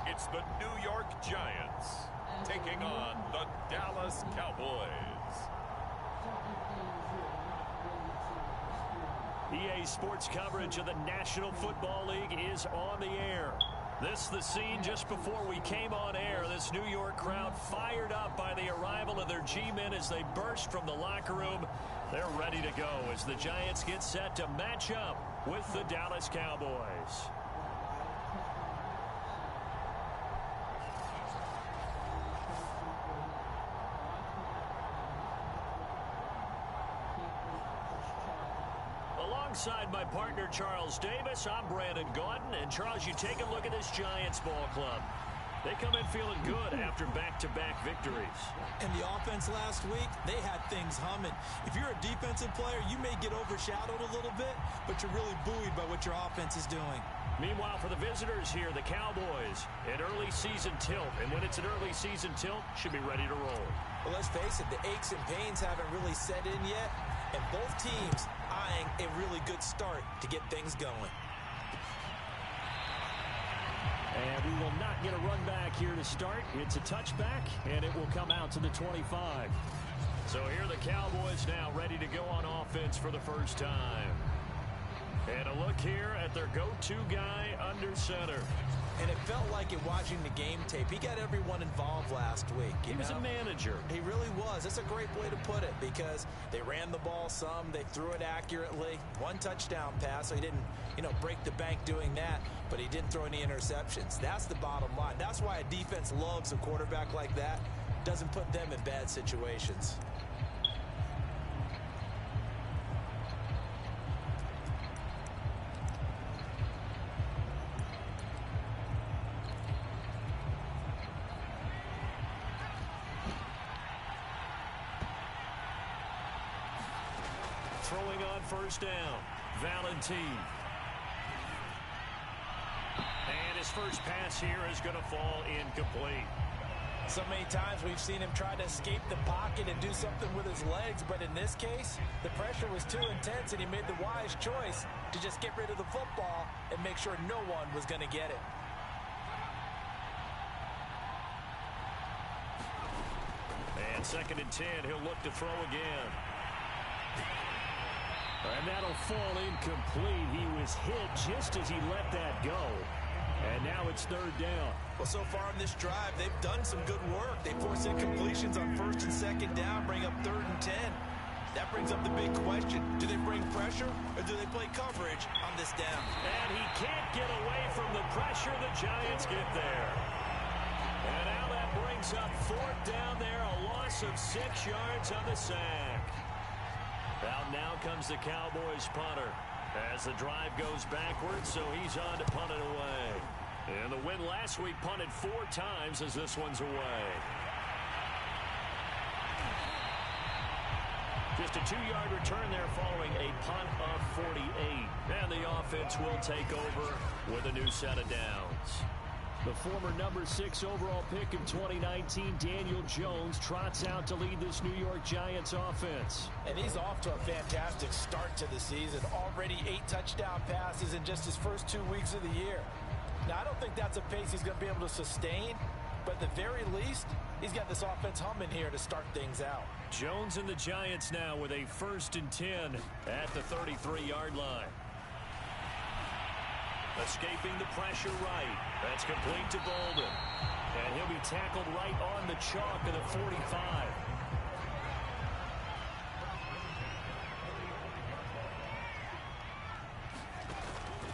It's the New York Giants taking on the Dallas Cowboys. EA Sports coverage of the National Football League is on the air. This is the scene just before we came on air. This New York crowd fired up by the arrival of their G-men as they burst from the locker room. They're ready to go as the Giants get set to match up with the Dallas Cowboys. Alongside my partner, Charles Davis, I'm Brandon Gaudin. And, Charles, you take a look at this Giants ball club. They come in feeling good after back-to-back victories. And the offense last week, they had things humming. If you're a defensive player, you may get overshadowed a little bit, but you're really buoyed by what your offense is doing. Meanwhile, for the visitors here, the Cowboys, an early season tilt. And when it's an early season tilt, should be ready to roll. Well, let's face it, the aches and pains haven't really set in yet. And both teams eyeing a really good start to get things going. And we will not get a run back here to start. It's a touchback, and it will come out to the 25. So here are the Cowboys now ready to go on offense for the first time. And a look here at their go-to guy under center. And it felt like it watching the game tape. He got everyone involved last week. He was a manager. He really was. That's a great way to put it because they ran the ball some. They threw it accurately. One touchdown pass, so he didn't, break the bank doing that, but he didn't throw any interceptions. That's the bottom line. That's why a defense loves a quarterback like that. Doesn't put them in bad situations. Throwing on first down, Valentine. And his first pass here is going to fall incomplete. So many times we've seen him try to escape the pocket and do something with his legs, but in this case, the pressure was too intense and he made the wise choice to just get rid of the football and make sure no one was going to get it. And 2nd and 10, he'll look to throw again. And that'll fall incomplete. He was hit just as he let that go. And now it's 3rd down. Well, so far on this drive, they've done some good work. They forced incompletions on 1st and 2nd down, bring up 3rd and 10. That brings up the big question. Do they bring pressure or do they play coverage on this down? And he can't get away from the pressure. The Giants get there. And now that brings up 4th down there, a loss of 6 yards on the sack. Out now comes the Cowboys punter as the drive goes backwards, so he's on to punt it away. And the win last week punted 4 times as this one's away. Just a 2-yard return there following a punt of 48. And the offense will take over with a new set of downs. The former number 6 overall pick of 2019, Daniel Jones, trots out to lead this New York Giants offense. And he's off to a fantastic start to the season. Already 8 touchdown passes in just his first 2 weeks of the year. Now, I don't think that's a pace he's going to be able to sustain, but at the very least, he's got this offense humming here to start things out. Jones and the Giants now with a 1st and 10 at the 33-yard line. Escaping the pressure right. That's complete to Bolden. And he'll be tackled right on the chalk of the 45.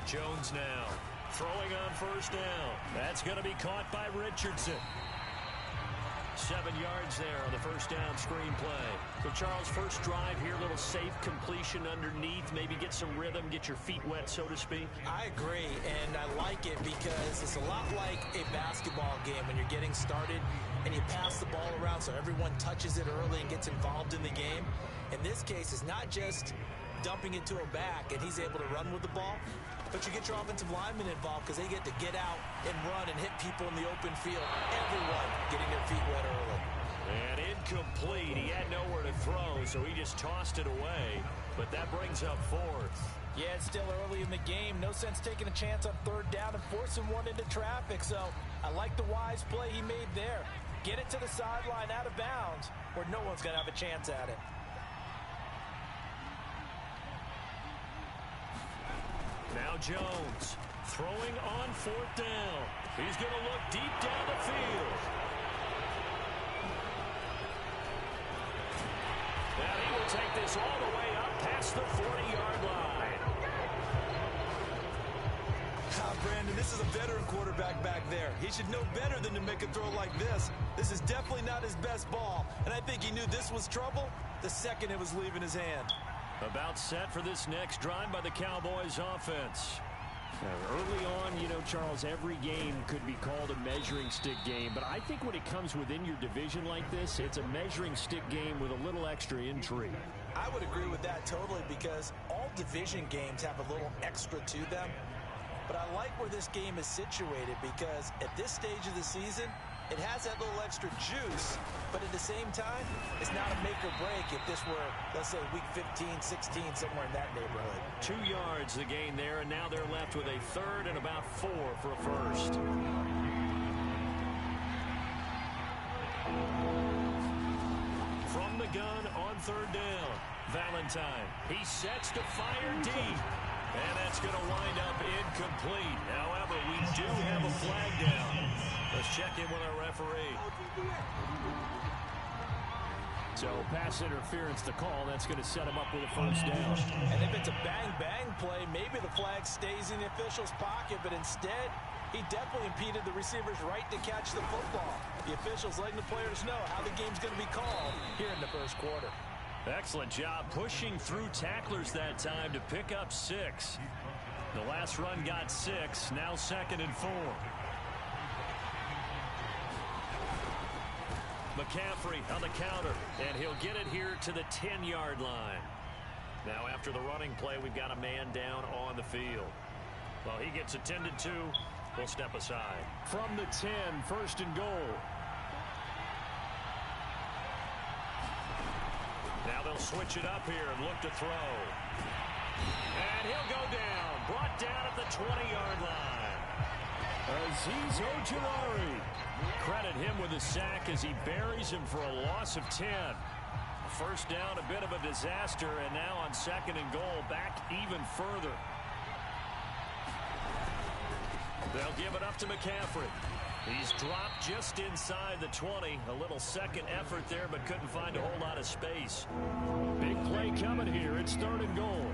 Jones now throwing on 1st down. That's going to be caught by Richardson. 7 yards there on the 1st down screen play. So, Charles, first drive here, a little safe completion underneath. Maybe get some rhythm, get your feet wet, so to speak. I agree, and I like it because it's a lot like a basketball game when you're getting started and you pass the ball around so everyone touches it early and gets involved in the game. In this case, it's not just dumping it to him back and he's able to run with the ball, but you get your offensive linemen involved because they get to get out and run and hit people in the open field. Everyone getting their feet wet early. And incomplete. He had nowhere to throw, so he just tossed it away. But that brings up 4th. Yeah, it's still early in the game. No sense taking a chance on 3rd down and forcing one into traffic. So I like the wise play he made there. Get it to the sideline out of bounds where no one's going to have a chance at it. Now Jones throwing on 4th down. He's going to look deep down the field. And he will take this all the way up past the 40-yard line. Brandon, this is a veteran quarterback back there. He should know better than to make a throw like this. This is definitely not his best ball, and I think he knew this was trouble the second it was leaving his hand. About set for this next drive by the Cowboys offense. Early on, you know, Charles, every game could be called a measuring stick game, but I think when it comes within your division like this, it's a measuring stick game with a little extra intrigue. I would agree with that totally because all division games have a little extra to them, but I like where this game is situated because at this stage of the season, it has that little extra juice, but at the same time, it's not a make or break if this were, let's say, week 15, 16, somewhere in that neighborhood. 2 yards the gain there, and now they're left with a 3rd and about 4 for a 1st. From the gun on 3rd down, Valentine. He sets to fire deep. And that's going to wind up incomplete. However, we do have a flag down. Let's check in with our referee. So pass interference to call. That's going to set him up with a 1st down. And if it's a bang-bang play, maybe the flag stays in the official's pocket, but instead, he definitely impeded the receiver's right to catch the football. The officials letting the players know how the game's going to be called here in the 1st quarter. Excellent job pushing through tacklers that time to pick up 6. The last run got 6. Now 2nd and 4. McCaffrey on the counter, and he'll get it here to the 10-yard line. Now after the running play, we've got a man down on the field. Well, he gets attended to. We'll step aside. From the 10, 1st and goal. Now they'll switch it up here and look to throw. And he'll go down. Brought down at the 20-yard line. Azeez Ojulari. Credit him with a sack as he buries him for a loss of 10. 1st down, a bit of a disaster, and now on 2nd and goal, back even further. They'll give it up to McCaffrey. He's dropped just inside the 20. A little second effort there, but couldn't find a whole lot of space. Big play coming here. It's 3rd and goal.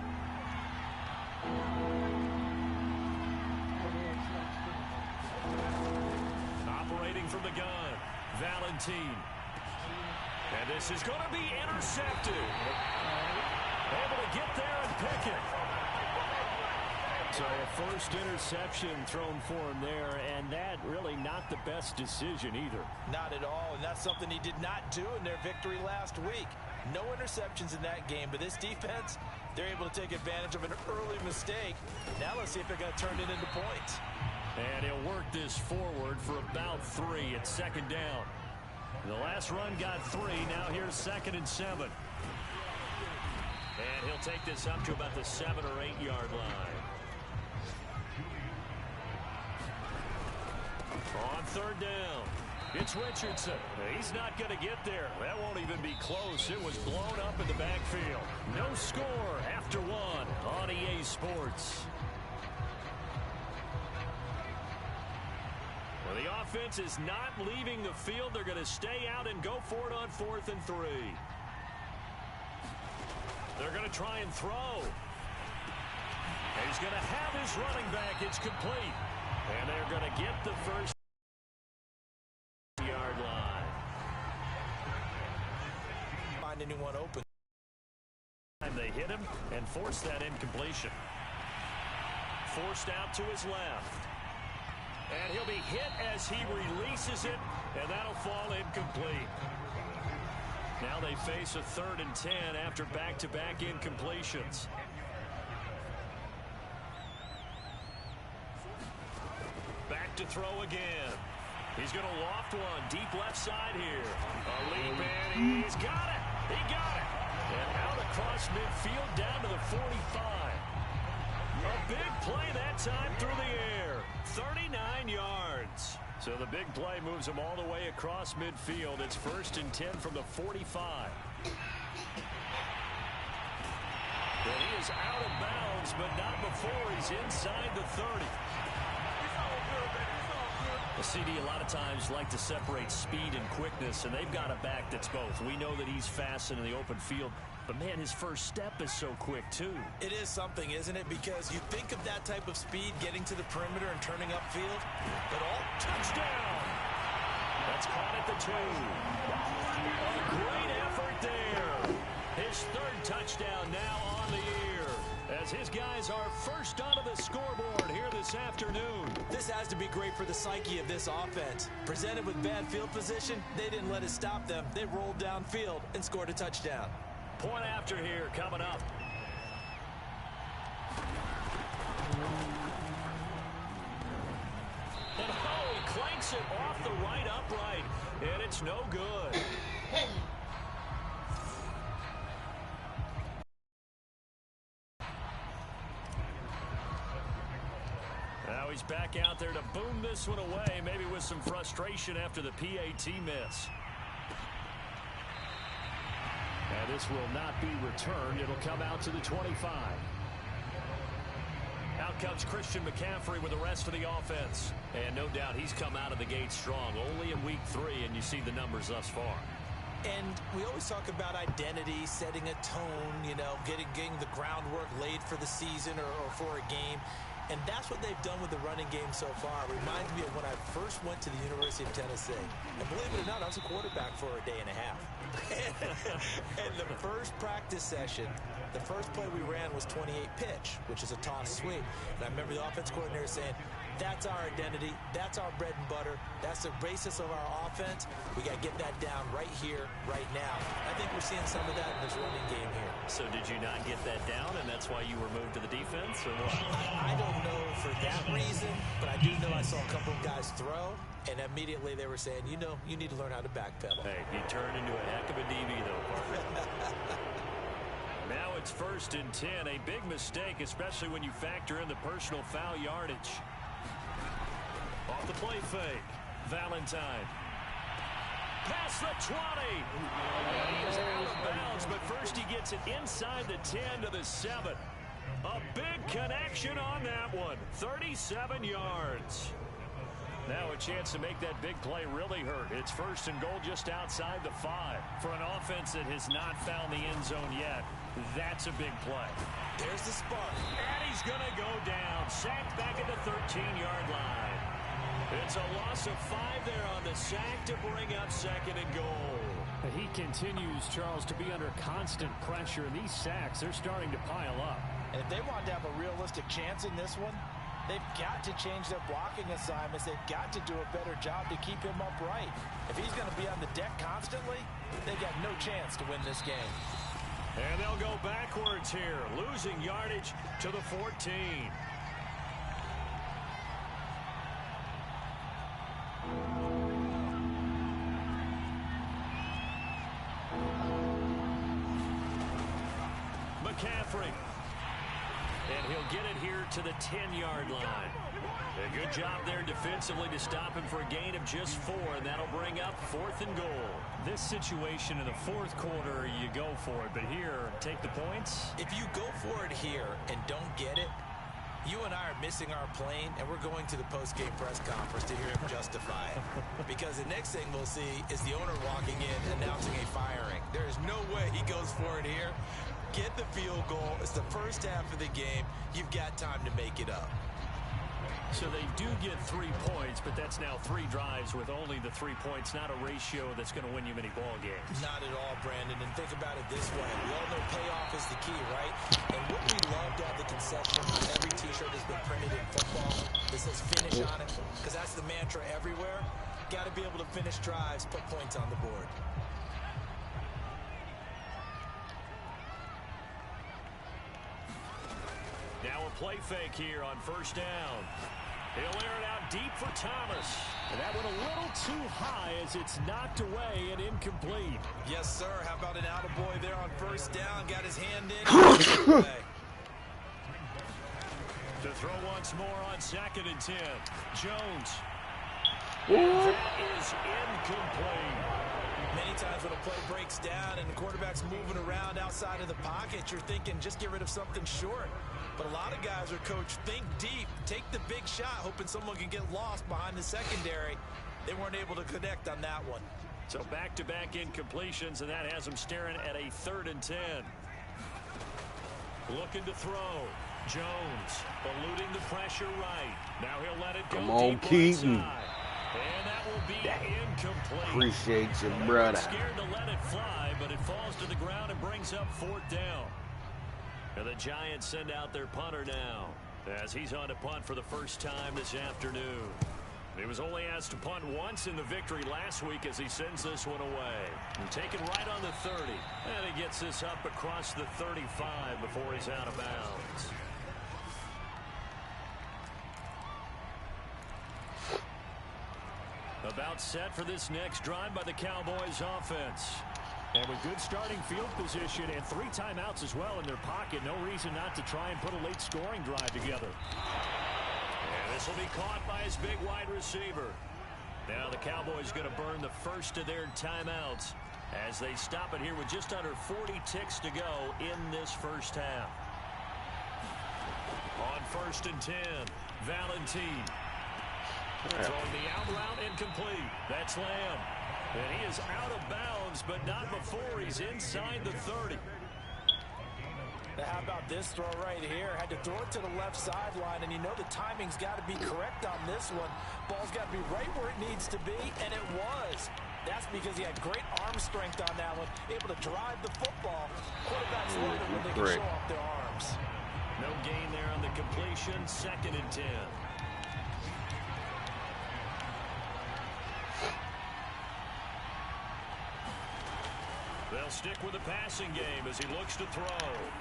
Operating from the gun, Valentine. And this is going to be intercepted. Able to get there and pick it. So a 1st interception thrown for him there, and that really not the best decision either. Not at all, and that's something he did not do in their victory last week. No interceptions in that game, but this defense, they're able to take advantage of an early mistake. Now let's see if they're going to turn it into points. And he'll work this forward for about 3 at second down. The last run got 3. Now here's 2nd and 7. And he'll take this up to about the 7 or 8 yard line. On 3rd down, it's Richardson. He's not going to get there. That won't even be close. It was blown up in the backfield. No score after 1 on EA Sports. Well, the offense is not leaving the field. They're going to stay out and go for it on 4th and 3. They're going to try and throw. He's going to have his running back. It's complete. And they're going to get the first yard line. Find anyone open. They hit him and force that incompletion. Forced out to his left. And he'll be hit as he releases it, and that'll fall incomplete. Now they face a 3rd and 10 after back-to-back incompletions. Back to throw again. He's going to loft one deep left side here. A leap, and he's got it. He got it. And out across midfield down to the 45. A big play that time through the air. 39 yards. So the big play moves him all the way across midfield. It's 1st and 10 from the 45. Well, he is out of bounds, but not before he's inside the 30. The CD a lot of times like to separate speed and quickness, and they've got a back that's both. We know that he's fast in the open field, but, man, his first step is so quick, too. It is something, isn't it? Because you think of that type of speed getting to the perimeter and turning upfield, but all touchdown. That's caught at the 2. A great effort there. His 3rd touchdown now on the year, as his guys are first onto the scoreboard here this afternoon. This has to be great for the psyche of this offense. Presented with bad field position, they didn't let it stop them. They rolled downfield and scored a touchdown. Point after here coming up. And he clanks it off the right upright, and it's no good. Now he's back out there to boom this one away, maybe with some frustration after the PAT miss. And this will not be returned. It'll come out to the 25. Out comes Christian McCaffrey with the rest of the offense. And no doubt he's come out of the gate strong. Only in week 3, and you see the numbers thus far. And we always talk about identity, setting a tone, you know, getting the groundwork laid for the season or for a game. And that's what they've done with the running game so far. It reminds me of when I first went to the University of Tennessee. And believe it or not, I was a quarterback for a day and a half. And the first practice session, the first play we ran was 28 pitch, which is a toss sweep. And I remember the offense coordinator saying, that's our identity. That's our bread and butter. That's the basis of our offense. We got to get that down right here, right now. I think we're seeing some of that in this running game here. So did you not get that down, and that's why you were moved to the defense, or what? I don't know for that reason, but I do know I saw a couple of guys throw, and immediately they were saying, you know, you need to learn how to backpedal. Hey, you turned into a heck of a DB, though, partner. Now it's 1st and 10. A big mistake, especially when you factor in the personal foul yardage. Off the play fake, Valentine. Past the 20. He is out of bounds, but first he gets it inside the 10 to the 7. A big connection on that one. 37 yards. Now a chance to make that big play really hurt. It's 1st and goal just outside the 5. For an offense that has not found the end zone yet, that's a big play. There's the spark. And he's going to go down. Sacked back at the 13-yard line. It's a loss of 5 there on the sack to bring up 2nd and goal. He continues, Charles, to be under constant pressure. And these sacks, they're starting to pile up. And if they want to have a realistic chance in this one, they've got to change their blocking assignments. They've got to do a better job to keep him upright. If he's going to be on the deck constantly, they've got no chance to win this game. And they'll go backwards here, losing yardage to the 14. And he'll get it here to the 10-yard line. A good job there defensively to stop him for a gain of just 4, and that'll bring up 4th and goal. This situation in the 4th quarter, you go for it. But here, take the points. If you go for it here and don't get it, you and I are missing our plane, and we're going to the post-game press conference to hear him justify it. Because the next thing we'll see is the owner walking in announcing a firing. There is no way he goes for it here. Get the field goal. It's the first half of the game. You've got time to make it up. So they do get 3 points, but that's now 3 drives with only the 3 points, not a ratio that's going to win you many ball games. Not at all, Brandon. And think about it this way. We all know payoff is the key, right? And wouldn't we love to have the concession on every T-shirt that's been printed in football that says finish on it? Because that's the mantra everywhere. Got to be able to finish drives, put points on the board. Now a play fake here on 1st down. He'll air it out deep for Thomas. And that went a little too high as it's knocked away and incomplete. Yes, sir. How about an attaboy there on 1st down? Got his hand in. To throw once more on 2nd and 10. Jones. What? That is incomplete. Many times when a play breaks down and the quarterback's moving around outside of the pocket, you're thinking just get rid of something short. But a lot of guys are coached, think deep, take the big shot, hoping someone can get lost behind the secondary. They weren't able to connect on that one. So back-to-back incompletions, and that has them staring at a 3rd and 10. Looking to throw. Jones eluding the pressure right. Now he'll let it go. Come on, deep Keaton. inside. And that will be incomplete. Appreciate you, brother. Scared to let it fly, but it falls to the ground and brings up 4th down. And the Giants send out their punter now as he's on to punt for the first time this afternoon. He was only asked to punt once in the victory last week as he sends this one away. And taken right on the 30. And he gets this up across the 35 before he's out of bounds. About set for this next drive by the Cowboys offense. And with good starting field position and 3 timeouts as well in their pocket, no reason not to try and put a late scoring drive together. And this will be caught by his big wide receiver. Now the Cowboys going to burn the first of their timeouts as they stop it here with just under 40 ticks to go in this first half. On 1st and 10, Valentine. Throwing the out route incomplete. That's Lamb. And he is out of bounds, but not before he's inside the 30. Now how about this throw right here? Had to throw it to the left sideline, and you know the timing's got to be correct on this one. Ball's got to be right where it needs to be, and it was. That's because he had great arm strength on that one, able to drive the football. Quarterbacks love it when they can show off their arms. No gain there on the completion. 2nd and 10. They'll stick with the passing game as he looks to throw.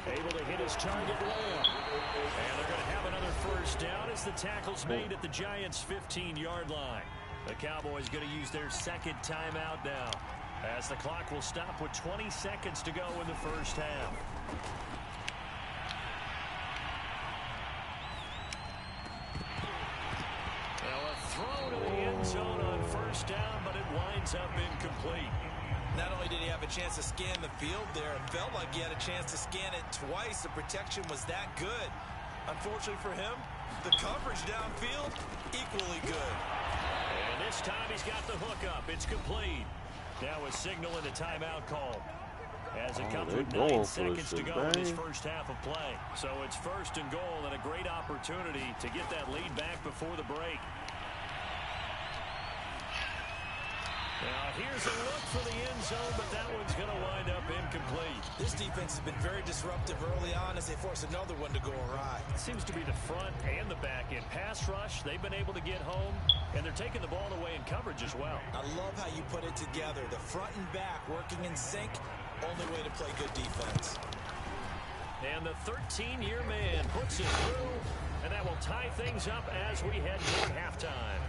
Able to hit his target Lamb. And they're going to have another first down as the tackle's made at the Giants' 15-yard line. The Cowboys going to use their 2nd timeout now as the clock will stop with 20 seconds to go in the first half. Well, a throw to the end zone on 1st down, but it winds up incomplete. Not only did he have a chance to scan the field there, it felt like he had a chance to scan it twice. The protection was that good. Unfortunately for him, the coverage downfield, equally good. And this time he's got the hook up. It's complete. Now a signal and a timeout call as it comes with 9 seconds to go in this first half of play. So it's 1st and goal and a great opportunity to get that lead back before the break. Now here's a look for the end zone, but that one's going to wind up incomplete. This defense has been very disruptive early on as they force another one to go awry. It seems to be the front and the back end. Pass rush, they've been able to get home, and they're taking the ball away in coverage as well. I love how you put it together. The front and back working in sync, only way to play good defense. And the 13-year man puts it through, and that will tie things up as we head toward halftime.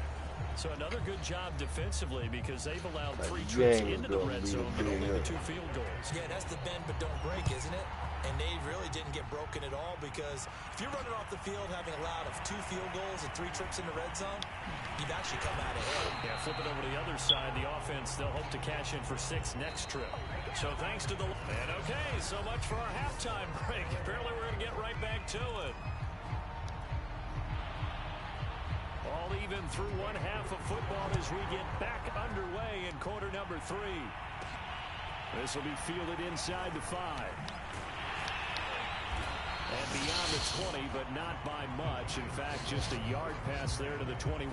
So another good job defensively because they've allowed 3 trips into the red zone, but only the 2 field goals. Yeah, that's the bend but don't break, isn't it? And they really didn't get broken at all, because if you're running off the field having allowed 2 field goals and 3 trips in the red zone, you've actually come out ahead. Yeah, flip it over to the other side. The offense, they'll hope to cash in for 6 next trip. So thanks to the... And okay, so much for our halftime break. Apparently we're going to get right back to it. All even through one half of football as we get back underway in quarter number 3. This will be fielded inside the 5. And beyond the 20, but not by much. In fact, just a yard pass there to the 21.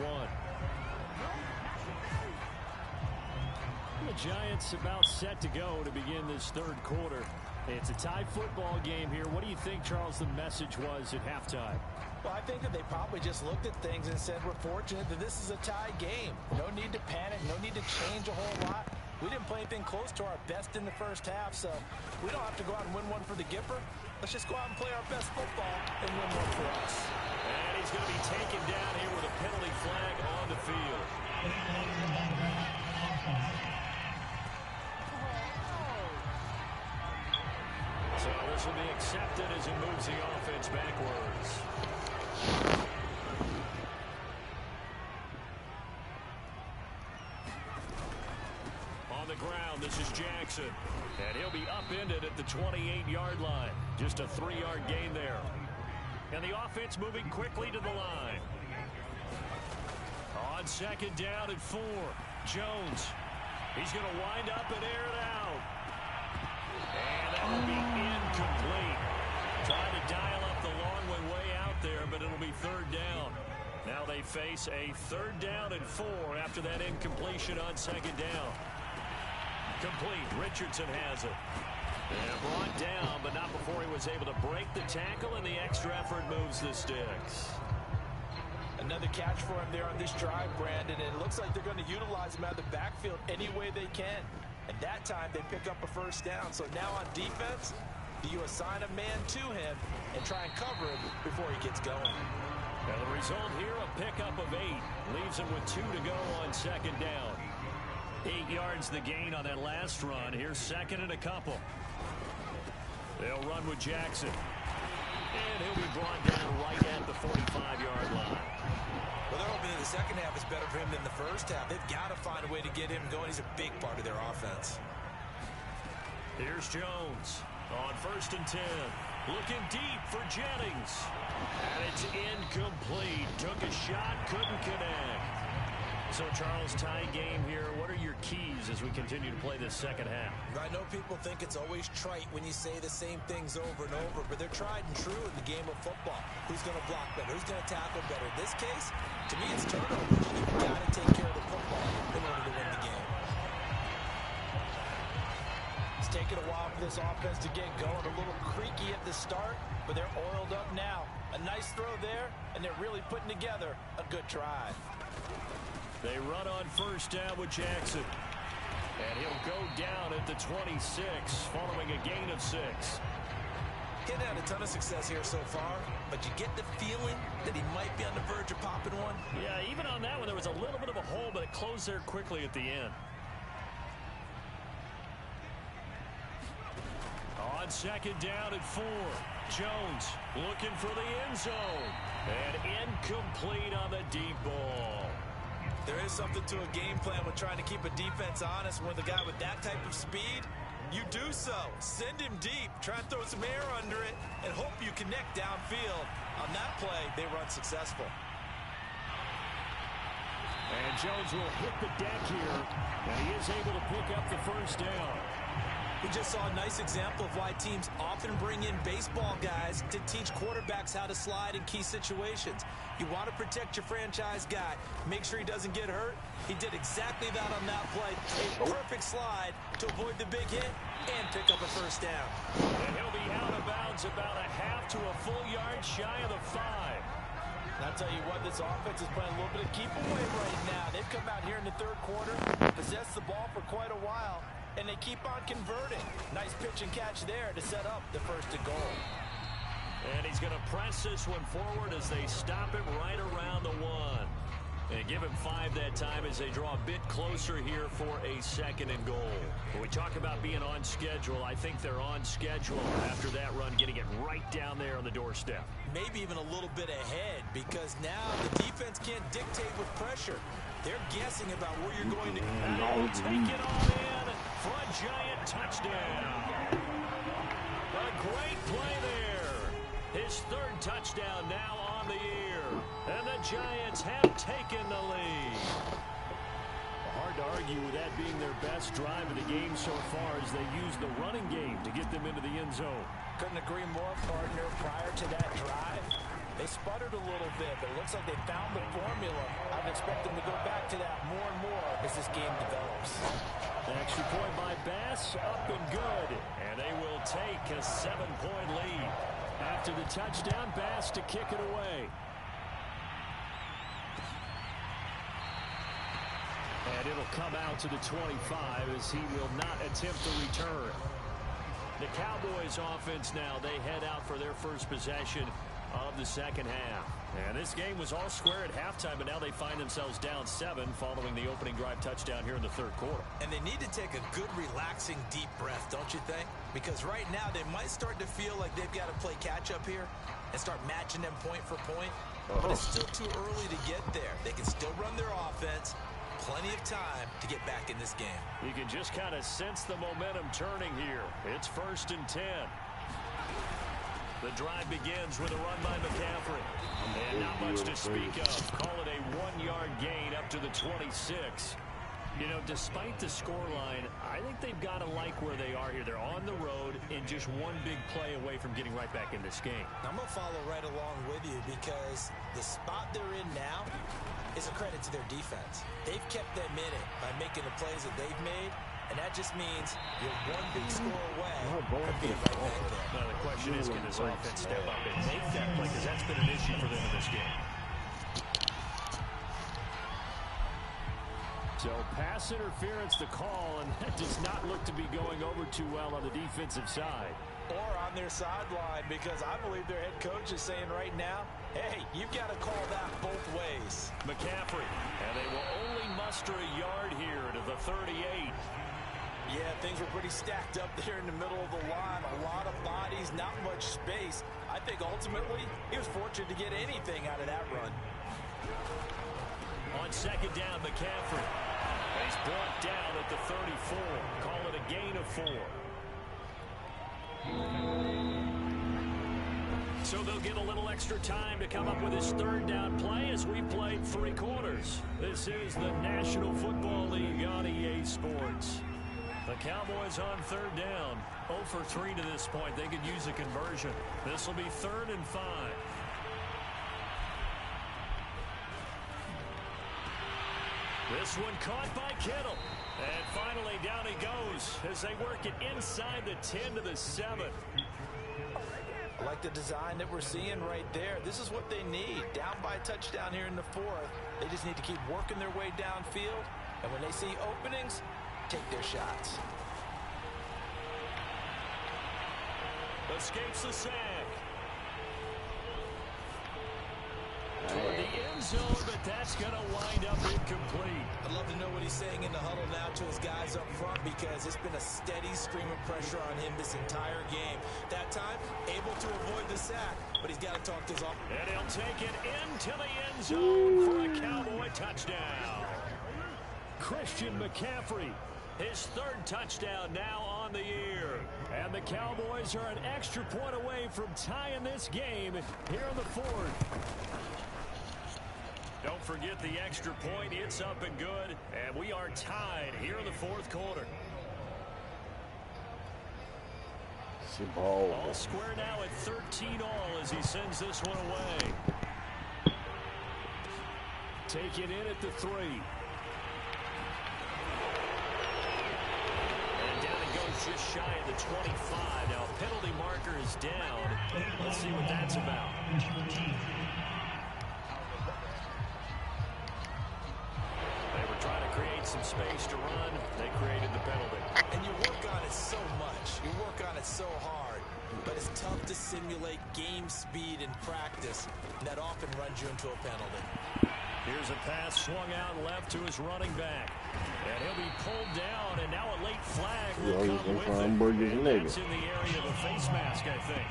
The Giants about set to go to begin this third quarter. It's a tie football game here. What do you think, Charles, the message was at halftime? Well, I think that they probably just looked at things and said, we're fortunate that this is a tie game. No need to panic, no need to change a whole lot. We didn't play anything close to our best in the first half, so we don't have to go out and win one for the Gipper. Let's just go out and play our best football and win one for us. And he's going to be taken down here with a penalty flag on the field. So this will be accepted as it moves the offense backwards. On the ground, this is Jackson. And he'll be upended at the 28-yard line. Just a 3-yard gain there. And the offense moving quickly to the line. On second down and 4. Jones. He's going to wind up and air it out. And that will be incomplete. Trying to dial up the long way out there, but it'll be third down. Now they face a third down and 4 after that incompletion on second down. Complete. Richardson has it. And brought down, but not before he was able to break the tackle, and the extra effort moves the sticks. Another catch for him there on this drive, Brandon, and it looks like they're going to utilize him out of the backfield any way they can. And that time they pick up a first down. So now on defense, do you assign a man to him and try and cover him before he gets going? Now the result here, a pickup of 8. Leaves him with 2 to go on second down. 8 yards the gain on that last run. Here's second and a couple. They'll run with Jackson. And he'll be brought down right at the 45-yard line. Well, they're hoping that the second half is better for him than the first half. They've got to find a way to get him going. He's a big part of their offense. Here's Jones on 1st and 10. Looking deep for Jennings. And it's incomplete. Took a shot, couldn't connect. So, Charles, tie game here. What are your keys as we continue to play this second half? I know people think it's always trite when you say the same things over and over, but they're tried and true in the game of football. Who's going to block better? Who's going to tackle better? In this case, to me, it's turnovers. You've got to take care of the football in order to win the game. It's taken a while for this offense to get going. A little creaky at the start, but they're oiled up now. A nice throw there, and they're really putting together a good drive. They run on first down with Jackson. And he'll go down at the 26, following a gain of 6. He's had a ton of success here so far, but you get the feeling that he might be on the verge of popping one. Yeah, even on that one, there was a little bit of a hole, but it closed there quickly at the end. On second down and 4. Jones looking for the end zone. And incomplete on the deep ball. There is something to a game plan with trying to keep a defense honest. When the guy with that type of speed, you do so. Send him deep. Try and throw some air under it and hope you connect downfield. On that play, they run successful. And Jones will hit the deck here, and he is able to pick up the first down. We just saw a nice example of why teams often bring in baseball guys to teach quarterbacks how to slide in key situations. You want to protect your franchise guy. Make sure he doesn't get hurt. He did exactly that on that play. A perfect slide to avoid the big hit and pick up a first down. And he'll be out of bounds about a half to a full yard shy of the 5. And I'll tell you what, this offense is playing a little bit of keep away right now. They've come out here in the third quarter, possessed the ball for quite a while, and they keep on converting. Nice pitch and catch there to set up the first and goal. And he's going to press this one forward as they stop it right around the 1. And give him 5 that time as they draw a bit closer here for a 2nd and goal. When we talk about being on schedule, I think they're on schedule after that run, getting it right down there on the doorstep. Maybe even a little bit ahead, because now the defense can't dictate with pressure. They're guessing about where you're going to go. Take it all in for a Giant touchdown. A great play there. His 3rd touchdown now on the year. And the Giants have taken the lead. Hard to argue with that being their best drive of the game so far as they use the running game to get them into the end zone. Couldn't agree more, partner. Prior to that drive, they sputtered a little bit, but it looks like they found the formula. I'd expect them to go back to that more and more as this game develops. An extra point by Bass, up and good. And they will take a 7-point lead. After the touchdown, Bass to kick it away. And it'll come out to the 25 as he will not attempt the return. The Cowboys offense now, they head out for their first possession of the 2nd half. And this game was all square at halftime, but now they find themselves down 7 following the opening drive touchdown here in the 3rd quarter. And they need to take a good, relaxing, deep breath, don't you think? Because right now they might start to feel like they've got to play catch-up here and start matching them point for point. But it's still too early to get there. They can still run their offense. Plenty of time to get back in this game. You can just kind of sense the momentum turning here. It's 1st and 10. The drive begins with a run by McCaffrey. And not much to speak of. Call it a 1-yard gain up to the 26. You know, despite the scoreline, I think they've got to like where they are here. They're on the road and just one big play away from getting right back in this game. I'm going to follow right along with you because the spot they're in now is a credit to their defense. They've kept them in it by making the plays that they've made, and that just means you're one big score away from being right back there. Now the question is, can this offense step up and make that play? Because that's been an issue for them in this game. So pass interference to call, and that does not look to be going over too well on the defensive side. Or on their sideline, because I believe their head coach is saying right now, hey, you've got to call that both ways. McCaffrey, and they will only muster a yard here to the 38. Yeah, things were pretty stacked up there in the middle of the line. A lot of bodies, not much space. I think ultimately he was fortunate to get anything out of that run. On 2nd down, McCaffrey. He's brought down at the 34. Call it a gain of 4. So they'll get a little extra time to come up with his 3rd down play as we played 3 quarters. This is the National Football League on EA Sports. The Cowboys on 3rd down. 0 for 3 to this point. They could use a conversion. This will be 3rd and 5. This one caught by Kittle. And finally down he goes as they work it inside the 10 to the 7. I like the design that we're seeing right there. This is what they need. Down by a touchdown here in the 4th. They just need to keep working their way downfield. And when they see openings, take their shots. Escapes the sack. Toward the end zone, but that's going to wind up incomplete. I'd love to know what he's saying in the huddle now to his guys up front, because it's been a steady stream of pressure on him this entire game. That time, able to avoid the sack, but he's got to talk to his offense. And he'll take it into the end zone for a Cowboy touchdown. Christian McCaffrey, his 3rd touchdown now on the year. And the Cowboys are an extra point away from tying this game here in the 4th. Don't forget the extra point. It's up and good. And we are tied here in the 4th quarter. All square now at 13 all as he sends this one away. Take it in at the 3. And down it goes just shy of the 25. Now a penalty marker is down. Let's see what that's about. Some space to run. They created the penalty. And you work on it so much. You work on it so hard. But it's tough to simulate game speed in practice. And that often runs you into a penalty. Here's a pass swung out left to his running back. And he'll be pulled down, and now a late flag will come with it. And that's in the area of a face mask, I think.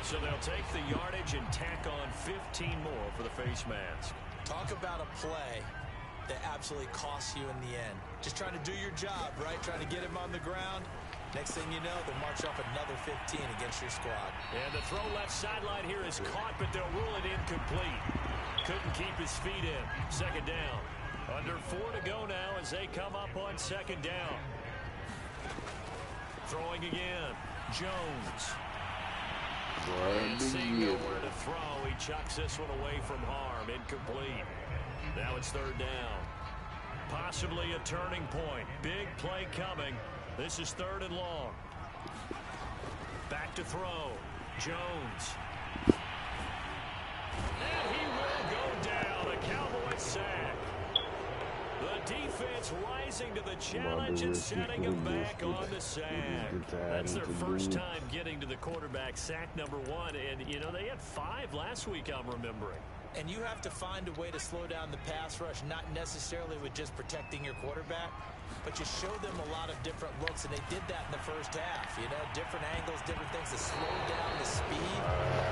So they'll take the yardage and tack on 15 more for the face mask. Talk about a play that absolutely costs you in the end. Just trying to do your job, right? Trying to get him on the ground. Next thing you know, they'll march up another 15 against your squad. And the throw left sideline here is caught, but they'll rule it incomplete. Couldn't keep his feet in. Second down. Under 4 to go now as they come up on second down. Throwing again. Jones. And seeing nowhere to throw, he chucks this one away from harm. Incomplete. Now it's third down. Possibly a turning point. Big play coming. This is third and long. Back to throw. Jones. And he will go down. A Cowboy sack. The defense rising to the challenge and setting him back on the sack. That's their first time getting to the quarterback, sack number 1. And, you know, they had 5 last week, I'm remembering. And you have to find a way to slow down the pass rush, not necessarily with just protecting your quarterback, but just show them a lot of different looks, and they did that in the first half. You know, different angles, different things to slow down the speed.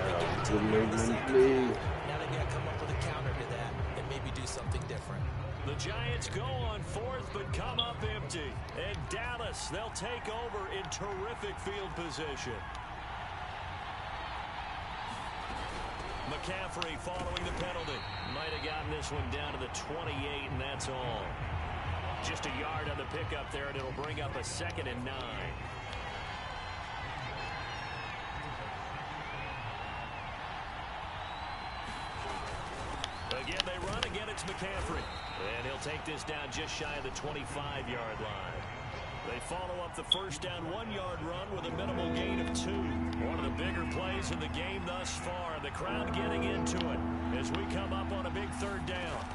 They get to the second half. Now they've got to come up with a counter to that and maybe do something different. The Giants go on 4th, but come up empty. And Dallas, they'll take over in terrific field position. McCaffrey following the penalty. Might have gotten this one down to the 28, and that's all. Just a yard on the pickup there, and it'll bring up a 2nd and 9. Again, they run. Again, it's McCaffrey. And he'll take this down just shy of the 25-yard line. They follow up the first down 1-yard run with a minimal gain of 2. One of the bigger plays in the game thus far. The crowd getting into it as we come up on a big third down.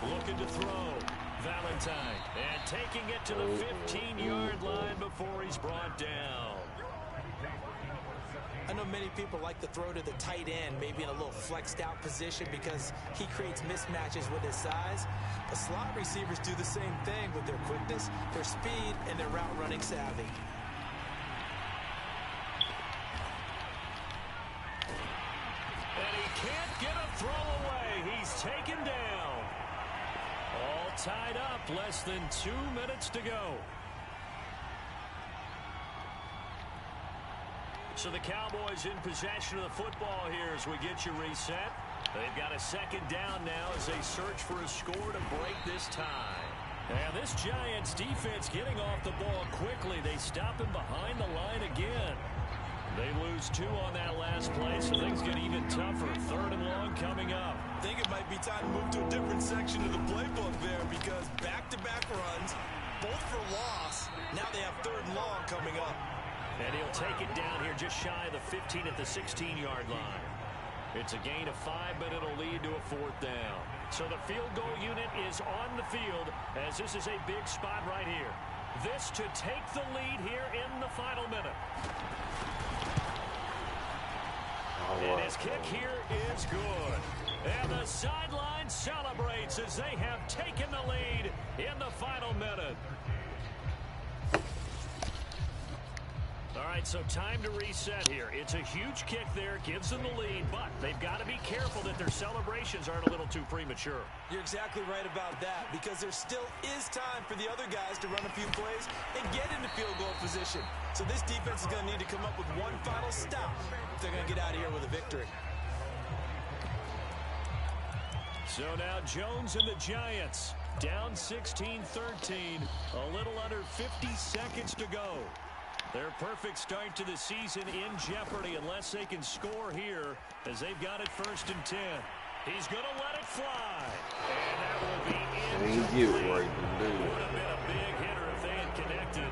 Looking to throw. Valentine. And taking it to the 15-yard line before he's brought down. I know many people like to throw to the tight end, maybe in a little flexed out position because he creates mismatches with his size. But slot receivers do the same thing with their quickness, their speed, and their route running savvy. And he can't get a throw away. He's taken down. All tied up, less than 2 minutes to go. So the Cowboys in possession of the football here as we get you reset. They've got a second down now as they search for a score to break this tie. And this Giants defense getting off the ball quickly. They stop him behind the line again. They lose 2 on that last play, so things get even tougher. Third and long coming up. I think it might be time to move to a different section of the playbook there because back-to-back runs, both for loss. Now they have third and long coming up. And he'll take it down here just shy of the 15 at the 16-yard line. It's a gain of 5, but it'll lead to a 4th down. So the field goal unit is on the field as this is a big spot right here. This to take the lead here in the final minute. And his kick here is good. And the sideline celebrates as they have taken the lead in the final minute. All right, so time to reset here. It's a huge kick there, gives them the lead, but they've got to be careful that their celebrations aren't a little too premature. You're exactly right about that because there still is time for the other guys to run a few plays and get into field goal position. So this defense is going to need to come up with one final stop if they're going to get out of here with a victory. So now Jones and the Giants down 16-13, a little under 50 seconds to go. Their perfect start to the season in jeopardy unless they can score here as they've got it 1st and 10. He's going to let it fly. And that will be incomplete. Would have been a big hitter if they had connected.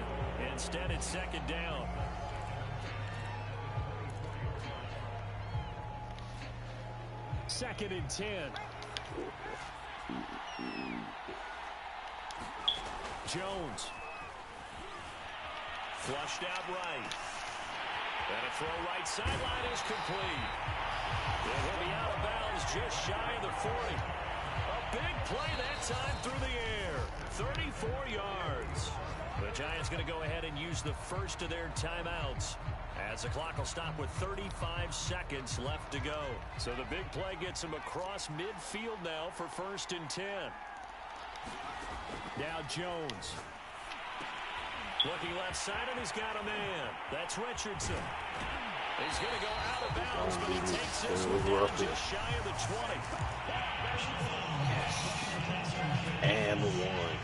Instead, it's 2nd down. Second and 10. Jones. Flushed out right. And a throw right sideline is complete. It will be out of bounds just shy of the 40. A big play that time through the air. 34 yards. The Giants going to go ahead and use the first of their timeouts, as the clock will stop with 35 seconds left to go. So the big play gets him across midfield now for 1st and 10. Now Jones. Looking left side, and he's got a man. That's Richardson. He's going to go out of bounds, but he takes this one down just shy of the 20. And one.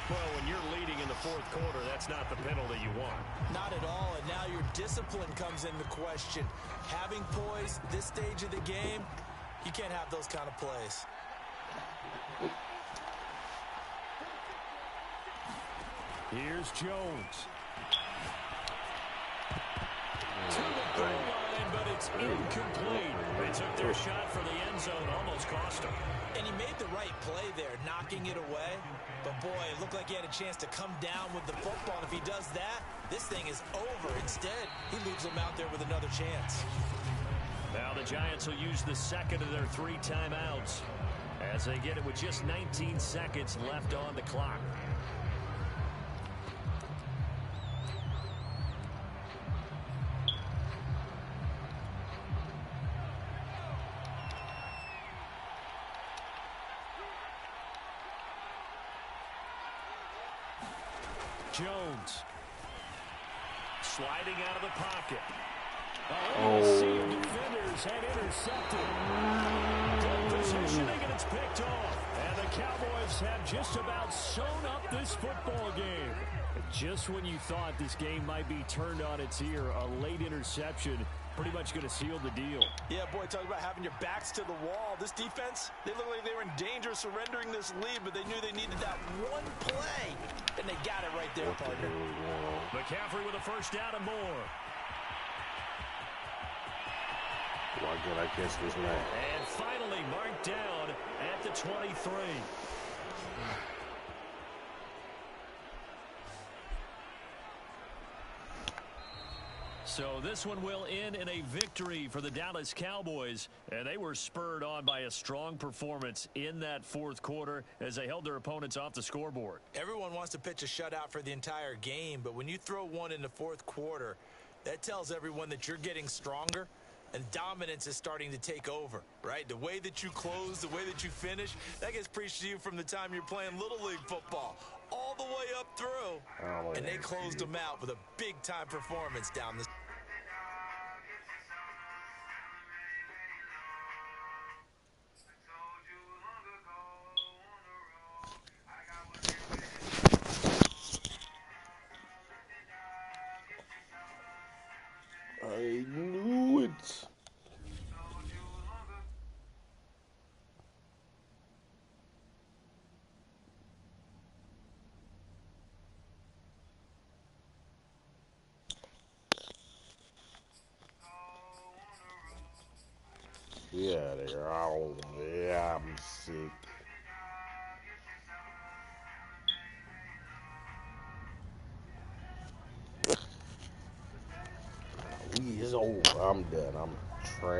Well, when you're leading in the 4th quarter, that's not the penalty you want. Not at all, and now your discipline comes into question. Having poise this stage of the game, you can't have those kind of plays. Here's Jones. To the goal line, but it's incomplete. They took their shot for the end zone, almost cost him. And he made the right play there, knocking it away. But, boy, it looked like he had a chance to come down with the football. And if he does that, this thing is over. Instead, he leaves him out there with another chance. Now the Giants will use the second of their 3 timeouts as they get it with just 19 seconds left on the clock. Jones sliding out of the pocket. A sea of defenders had intercepted. Good positioning, and it's picked off. And the Cowboys have just about sewn up this football game. Just when you thought this game might be turned on its ear, a late interception pretty much going to seal the deal. Yeah, boy, talk about having your backs to the wall. This defense, they look like they were in danger of surrendering this lead, but they knew they needed that one play, and they got it right there, partner. McCaffrey with a first down and more. Why can't I catch this man? And finally marked down at the 23. So this one will end in a victory for the Dallas Cowboys, and they were spurred on by a strong performance in that 4th quarter as they held their opponents off the scoreboard. Everyone wants to pitch a shutout for the entire game, but when you throw one in the 4th quarter, that tells everyone that you're getting stronger and dominance is starting to take over, right? The way that you close, the way that you finish, that gets preached to you from the time you're playing Little League football all the way up through. And they closed them out with a big-time performance down the I knew it. Yeah, they're all. Yeah, I'm sick. We is over. I'm done. I'm trash.